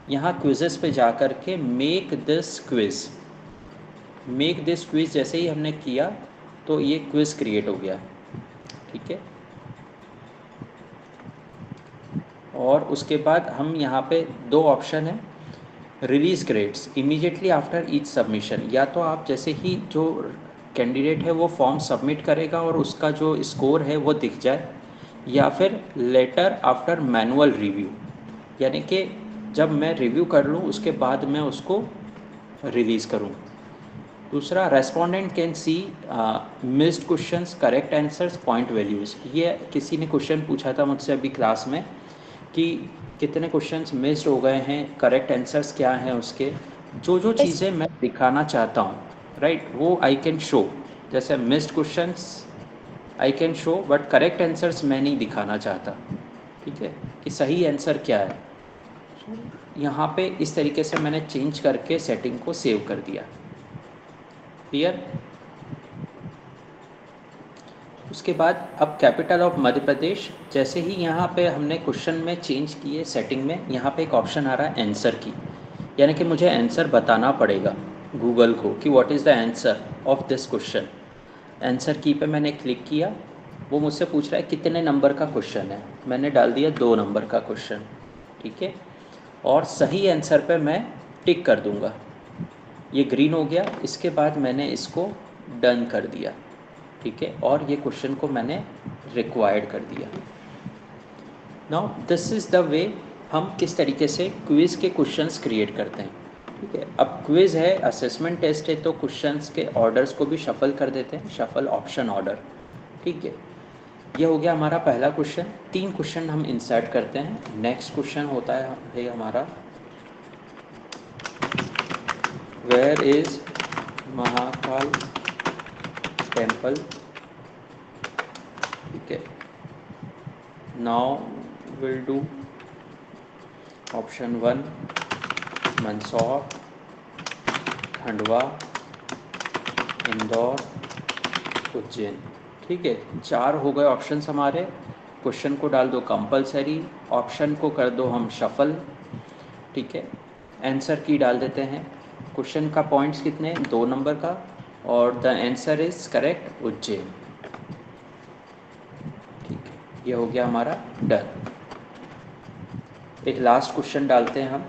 यहाँ क्विजेस पे जा कर के make this quiz, make this quiz जैसे ही हमने किया तो ये क्विज़ क्रिएट हो गया, ठीक है. और उसके बाद हम यहाँ पे 2 ऑप्शन है, release grades immediately after each submission. या तो आप जैसे ही जो कैंडिडेट है वो फॉर्म सबमिट करेगा और उसका जो स्कोर है वो दिख जाए, या फिर लेटर आफ्टर मैनुअल रिव्यू, यानी कि जब मैं रिव्यू कर लूँ उसके बाद मैं उसको रिलीज़ करूँ. दूसरा, respondent can see missed questions, correct answers, point values. ये किसी ने क्वेश्चन पूछा था मुझसे अभी क्लास में कि कितने क्वेश्चंस मिस्ड हो गए हैं, करेक्ट आंसर्स क्या हैं उसके. जो जो चीज़ें मैं दिखाना चाहता हूँ, राइट, वो आई कैन शो. जैसे missed questions I can show, but correct answers मैं नहीं दिखाना चाहता, ठीक है, कि सही आंसर क्या है. यहाँ पे इस तरीके से मैंने चेंज करके सेटिंग को सेव कर दिया. क्लियर. उसके उसके बाद अब कैपिटल ऑफ मध्य प्रदेश, जैसे ही यहाँ पे हमने क्वेश्चन में चेंज किए सेटिंग में, यहाँ पे एक ऑप्शन आ रहा है आंसर की, यानी कि मुझे आंसर बताना पड़ेगा गूगल को कि what is the answer of this question. Answer की पे मैंने क्लिक किया, वो मुझसे पूछ रहा है कितने नंबर का क्वेश्चन है, मैंने डाल दिया 2 नंबर का क्वेश्चन, ठीक है। और सही आंसर पे मैं टिक कर दूंगा, ये ग्रीन हो गया। इसके बाद मैंने इसको डन कर दिया, ठीक है, और ये क्वेश्चन को मैंने रिक्वायर्ड कर दिया। नाउ दिस इज़ द वे हम किस तरीके से क्विज़ के क्वेश्चंस क्रिएट करते हैं, ठीक है। अब क्विज़ है, असेसमेंट टेस्ट है, तो क्वेश्चंस के ऑर्डर्स को भी शफल कर देते हैं, शफल ऑप्शन ऑर्डर, ठीक है। ये हो गया हमारा पहला क्वेश्चन। 3 क्वेश्चन हम इंसर्ट करते हैं। नेक्स्ट क्वेश्चन होता है हमारा वेयर इज महाकाल टेम्पल, ठीक है। Now will do option 1 Mandsaur, Khandwa, Indore, Ujjain, ठीक है। 4 हो गए ऑप्शंस हमारे। क्वेश्चन को डाल दो कंपलसरी, ऑप्शन को कर दो हम शफल, ठीक है। आंसर की डाल देते हैं। क्वेश्चन का पॉइंट्स कितने, 2 नंबर का, और the answer is correct Ujjain, ठीक है। ये हो गया हमारा डन। एक लास्ट क्वेश्चन डालते हैं हम।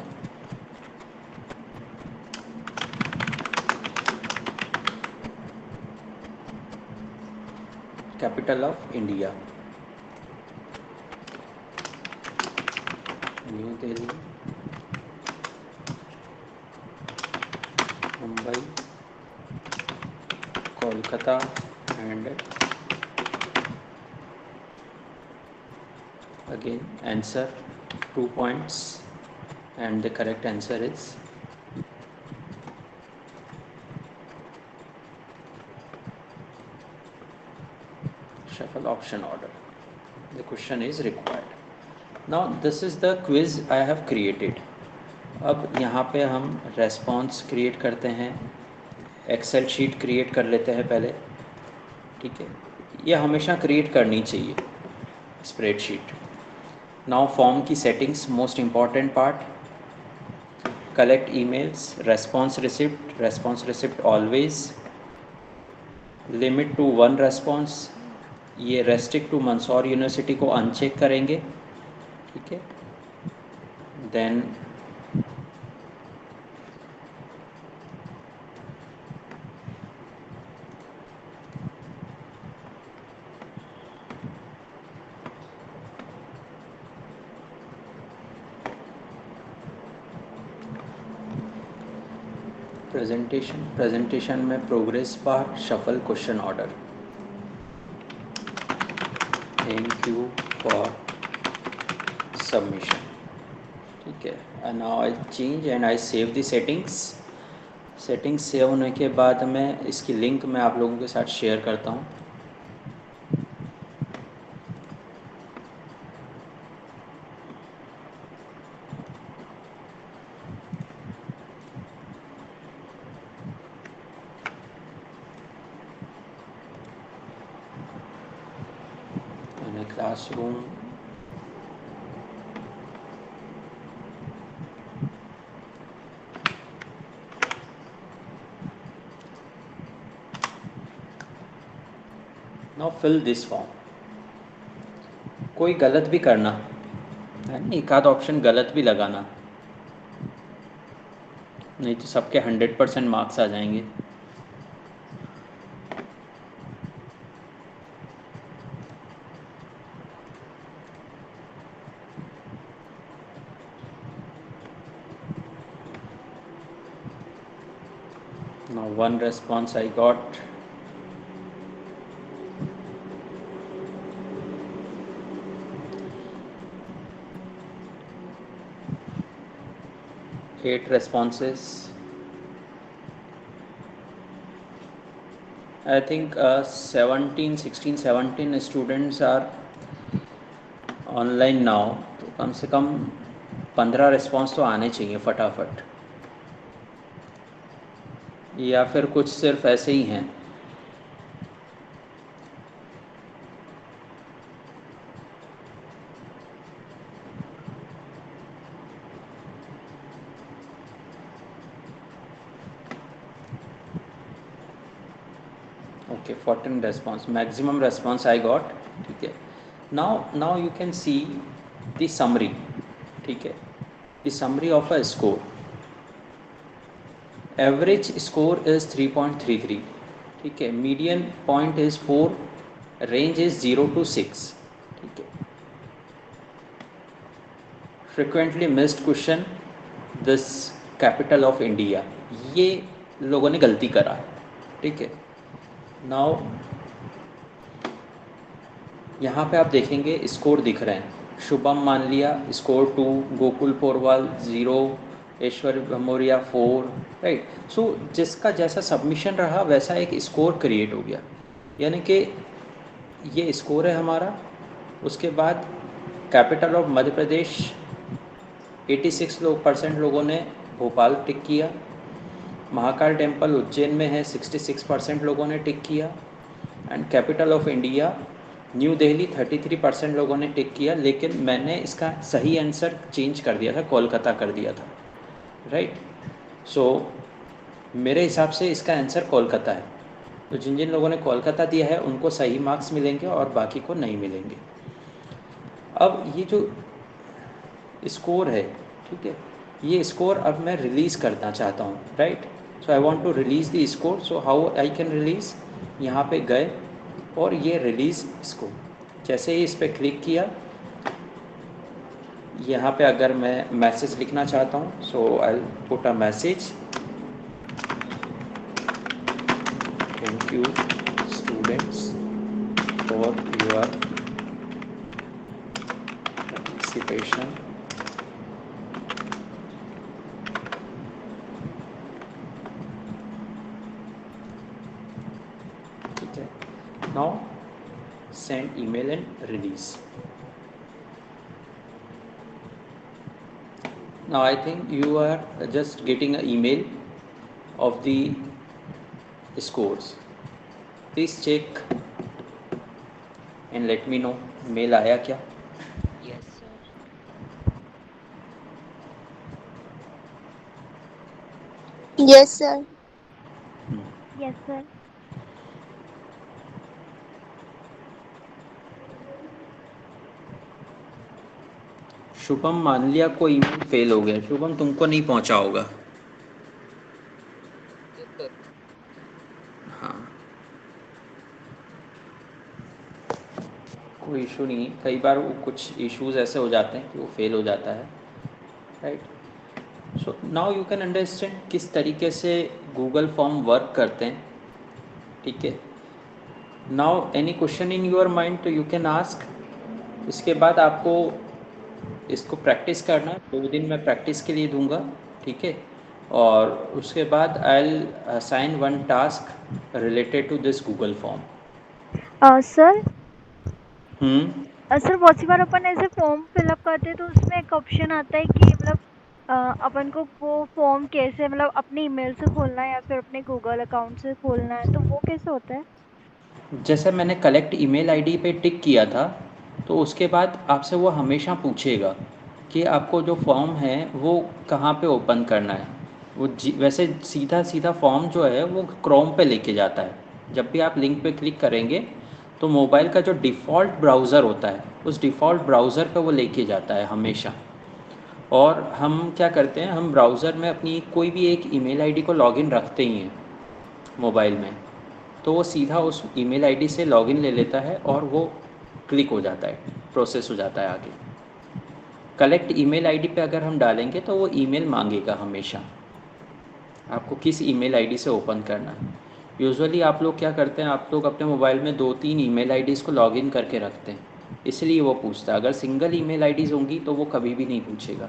Capital of India, new Delhi, Mumbai, Kolkata and again answer 2 points and the correct answer is shuffle option order. The question is required. Now this is the quiz I have created. अब यहाँ पे हम response create करते हैं, Excel sheet create कर लेते हैं पहले, ठीक है। ये हमेशा क्रिएट करनी चाहिए स्प्रेडशीट। नाउ फॉर्म की settings, most important part, collect emails, response receipt always, limit to 1 response, ये रेस्ट्रिक्ट टू मंदसौर यूनिवर्सिटी को अनचेक करेंगे, ठीक है। देन प्रेजेंटेशन में progress bar, shuffle question order. Thank you for submission, ठीक है। And now I change and I save the settings save होने के बाद मैं इसकी लिंक मैं आप लोगों के साथ शेयर करता हूँ। Classroom, now fill this form. कोई गलत भी करना है ना, एक आध ऑप्शन गलत भी लगाना, नहीं तो सबके 100% मार्क्स आ जाएंगे। Now 1 response I got. Eight responses. I think 16-17 students are online now. तो कम से कम 15 रिस्पॉन्स तो आने चाहिए फटाफट, या फिर कुछ सिर्फ ऐसे ही हैं। okay, 14 response, maximum response I got. ठीक है, now you can see the summary. ठीक है, the summary of a score. Average score is 3.33. ठीक है, median point is 4, range is 0 to 6. ठीक है, frequently missed question, this capital of India, ये लोगों ने गलती करा है. ठीक है, नाउ यहाँ पे आप देखेंगे स्कोर दिख रहे हैं. शुभम मान लिया स्कोर 2, गोकुल पोरवाल 0, ऐश्वर्य भमोरिया 4, राइट. सो जिसका जैसा सबमिशन रहा वैसा एक स्कोर क्रिएट हो गया. यानी कि ये स्कोर है हमारा. उसके बाद कैपिटल ऑफ मध्य प्रदेश 86% लोगों ने भोपाल टिक किया. महाकाल टेम्पल उज्जैन में है, 66% लोगों ने टिक किया. And capital of India new Delhi 33% लोगों ने टिक किया. लेकिन मैंने इसका सही आंसर चेंज कर दिया था, कोलकाता कर दिया था, राइट. सो मेरे हिसाब से इसका आंसर कोलकाता है. तो जिन जिन लोगों ने कोलकाता दिया है उनको सही मार्क्स मिलेंगे और बाकी को नहीं मिलेंगे. अब ये जो स्कोर है, ठीक है, ये स्कोर अब मैं रिलीज़ करना चाहता हूँ, right. So I want to release the score. So how I can release, यहाँ पे गए और ये रिलीज़ स्कोर. जैसे ही इस पर क्लिक किया, यहाँ पे अगर मैं मैसेज लिखना चाहता हूँ, so I put a message, thank you students for your participation. ठीक है, now send email and release. Now I think you are just getting an email of the scores. Please check and let me know mail आया क्या. Yes sir. Yes, sir. Yes sir. Shubham मान लिया कोई email fail हो गया. शुभम तुमको नहीं पहुंचा होगा. हाँ, कोई इशू नहीं. कई बार वो कुछ इश्यूज ऐसे हो जाते हैं कि वो फेल हो जाता है, right. So now you can understand किस तरीके से गूगल फॉर्म वर्क करते हैं. ठीक है, now any question in your mind तो यू कैन आस्क. इसके बाद आपको इसको प्रैक्टिस करना है. 2 दिन मैं प्रैक्टिस के लिए दूंगा, ठीक है. और उसके बाद I will assign 1 task related to this Google form. Sir hmm, sir बहुत सी बार अपन ऐसे फॉर्म फिलअप करते हैं तो उसमें एक ऑप्शन आता है कि मतलब अपन को वो फॉर्म कैसे मतलब अपने ईमेल से खोलना है या फिर अपने गूगल अकाउंट से खोलना है, तो वो कैसे होता है? जैसे मैंने कलेक्ट ईमेल आईडी पे टिक किया था, तो उसके बाद आपसे वो हमेशा पूछेगा कि आपको जो फॉर्म है वो कहाँ पे ओपन करना है. वो वैसे सीधा सीधा फॉर्म जो है वो क्रोम पे लेके जाता है. जब भी आप लिंक पे क्लिक करेंगे तो मोबाइल का जो डिफ़ॉल्ट ब्राउज़र होता है उस डिफ़ॉल्ट ब्राउज़र पे वो लेके जाता है हमेशा. और हम क्या करते हैं, हम ब्राउज़र में अपनी कोई भी एक ईमेल आईडी को लॉगिन रखते ही हैं मोबाइल में, तो वो सीधा उस ईमेल आईडी से लॉगिन ले लेता है और वो क्लिक हो जाता है, प्रोसेस हो जाता है आगे. कलेक्ट ईमेल आईडी पे अगर हम डालेंगे तो वो ईमेल मांगेगा हमेशा, आपको किस ईमेल आईडी से ओपन करना है. यूजुअली आप लोग क्या करते हैं, आप लोग अपने मोबाइल में 2-3 ईमेल आईडीज़ को लॉगिन करके रखते हैं, इसलिए वो पूछता है. अगर सिंगल ईमेल आईडीज़ होंगी तो वो कभी भी नहीं पूछेगा.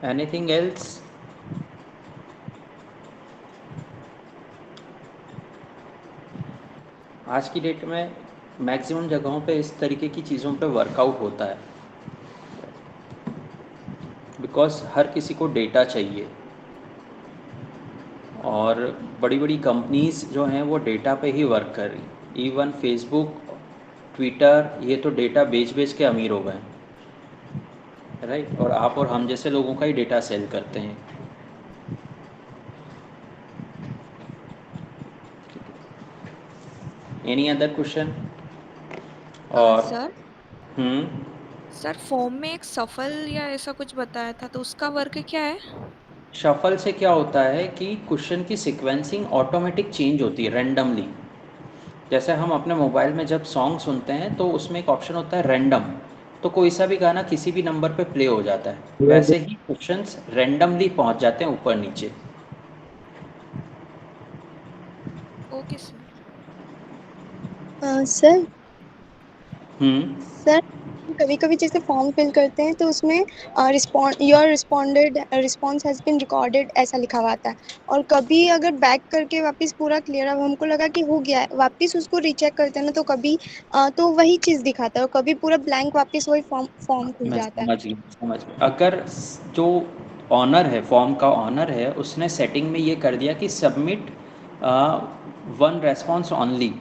Anything else? आज की डेट में मैक्सिमम जगहों पे इस तरीके की चीज़ों पे वर्कआउट होता है, बिकॉज हर किसी को डेटा चाहिए और बड़ी बड़ी कंपनीज़ जो हैं वो डेटा पे ही वर्क कर रही. इवन फेसबुक, ट्विटर, ये तो डेटा बेच बेच के अमीर हो गए, राइट, और आप और हम जैसे लोगों का ही डेटा सेल करते हैं। Any other question? और सर हम्म सर फॉर्म में एक सफल या ऐसा कुछ बताया था, तो उसका वर्क क्या है? शफल से क्या होता है कि क्वेश्चन की सीक्वेंसिंग ऑटोमेटिक चेंज होती है रैंडमली। जैसे हम अपने मोबाइल में जब सॉन्ग सुनते हैं तो उसमें एक ऑप्शन होता है रैंडम, तो कोई सा भी गाना किसी भी नंबर पे प्ले हो जाता है, वैसे ही क्वेश्चंस रैंडमली पहुंच जाते हैं ऊपर नीचे। Okay sir. Sir hmm sir कभी कभी जैसे फॉर्म फिल करते हैं तो उसमें respond your responded response has been recorded ऐसा लिखा हुआ आता है, और कभी अगर बैक करके वापस पूरा क्लियर अब हमको लगा कि हो गया है, वापस उसको रीचेक करते हैं ना, तो कभी तो वही चीज़ दिखाता है, और कभी पूरा ब्लैंक वापस वही फॉर्म फॉर्म खुल मैं जाता है। समझ गया। अगर जो ऑनर है, फॉर्म का ऑनर है, उसने सेटिंग में ये कर दिया कि submit one response only,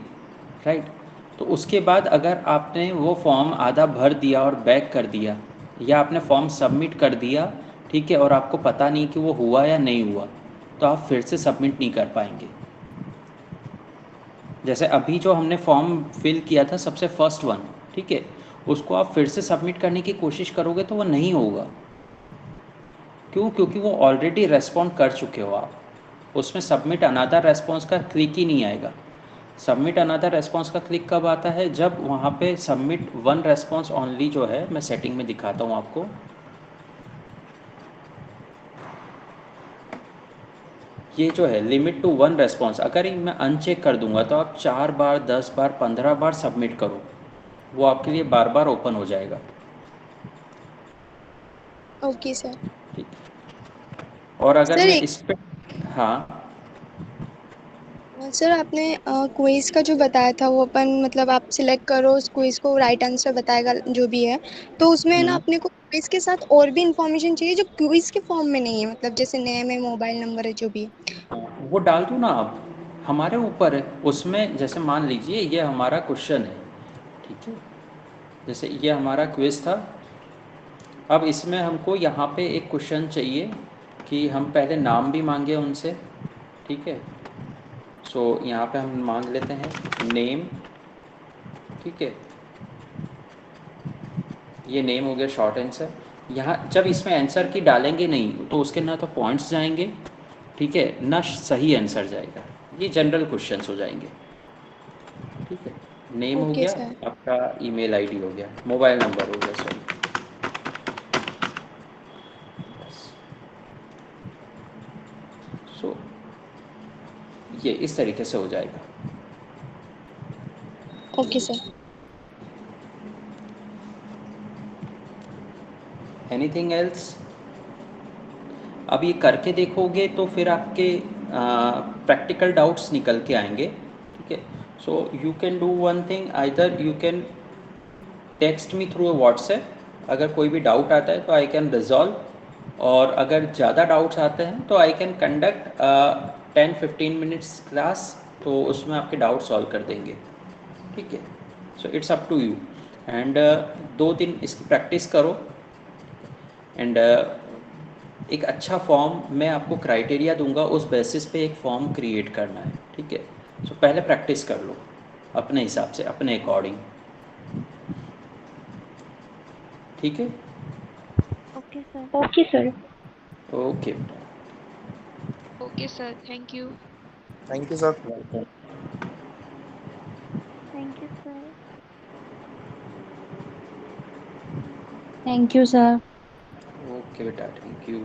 right, तो उसके बाद अगर आपने वो फॉर्म आधा भर दिया और बैक कर दिया, या आपने फॉर्म सबमिट कर दिया, ठीक है, और आपको पता नहीं कि वो हुआ या नहीं हुआ, तो आप फिर से सबमिट नहीं कर पाएंगे। जैसे अभी जो हमने फॉर्म फिल किया था सबसे फर्स्ट वन, ठीक है, उसको आप फिर से सबमिट करने की कोशिश करोगे तो वो नहीं होगा। क्यों? क्योंकि वो ऑलरेडी रेस्पॉन्ड कर चुके हो आप। उसमें सबमिट अनदर रेस्पॉन्स का क्लिक ही नहीं आएगा। सबमिट अनदर रेस्पॉन्स का क्लिक कब आता है? जब वहाँ पे सबमिट वन रेस्पॉन्स ऑनली जो है, मैं सेटिंग में दिखाता हूँ आपको। ये जो है लिमिट टू वन रेस्पॉन्स, अगर मैं अनचेक कर दूंगा तो आप 4 बार, 10 बार, 15 बार सबमिट करो, वो आपके लिए बार बार ओपन हो जाएगा। Okay sir. ठीक। और अगर सर मैं एक इस पे, हाँ, सर आपने क्विज का जो बताया था वो अपन मतलब आप सिलेक्ट करो उस क्विज को, राइट आंसर बताएगा जो भी है, तो उसमें है ना अपने को क्विज के साथ और भी इंफॉर्मेशन चाहिए जो क्विज के फॉर्म में नहीं है, मतलब जैसे नेम है, मोबाइल नंबर है, जो भी है। वो डाल दूँ ना आप, हमारे ऊपर है। उसमें जैसे मान लीजिए ये हमारा क्वेश्चन है, ठीक है, जैसे ये हमारा क्विज था। अब इसमें हमको यहाँ पे एक क्वेश्चन चाहिए कि हम पहले नाम भी मांगे उनसे, ठीक है। सो यहाँ पे हम मांग लेते हैं नेम, ठीक है, ये नेम हो गया शॉर्ट आंसर। यहाँ जब इसमें आंसर की डालेंगे नहीं तो उसके ना तो पॉइंट्स जाएंगे, ठीक है, ना सही आंसर जाएगा। ये जनरल क्वेश्चंस हो जाएंगे, ठीक है। नेम हो ओके गया, सर। आपका ईमेल आईडी हो गया, मोबाइल नंबर हो गया, सॉरी, बस। सो ये इस तरीके से हो जाएगा। Okay sir. Anything else? अब ये करके देखोगे तो फिर आपके प्रैक्टिकल डाउट्स निकल के आएंगे, ठीक है। सो you can do one thing, either you can text me through WhatsApp, अगर कोई भी डाउट आता है तो आई कैन रिजॉल्व, और अगर ज़्यादा डाउट्स आते हैं तो I can conduct 10-15 minutes class, तो उसमें आपके डाउट सॉल्व कर देंगे, ठीक है। So it's up to you. And 2 दिन इसकी प्रैक्टिस करो, एंड एक अच्छा फॉर्म मैं आपको क्राइटेरिया दूंगा, उस बेसिस पे एक फॉर्म क्रिएट करना है, ठीक है। सो पहले प्रैक्टिस कर लो अपने हिसाब से, अपने अकॉर्डिंग, ठीक है। Okay sir. Okay sir. Okay, okay sir, thank you. Thank you sir. Welcome. Thank you sir. Thank you sir. Okay बेटा, थैंक यू।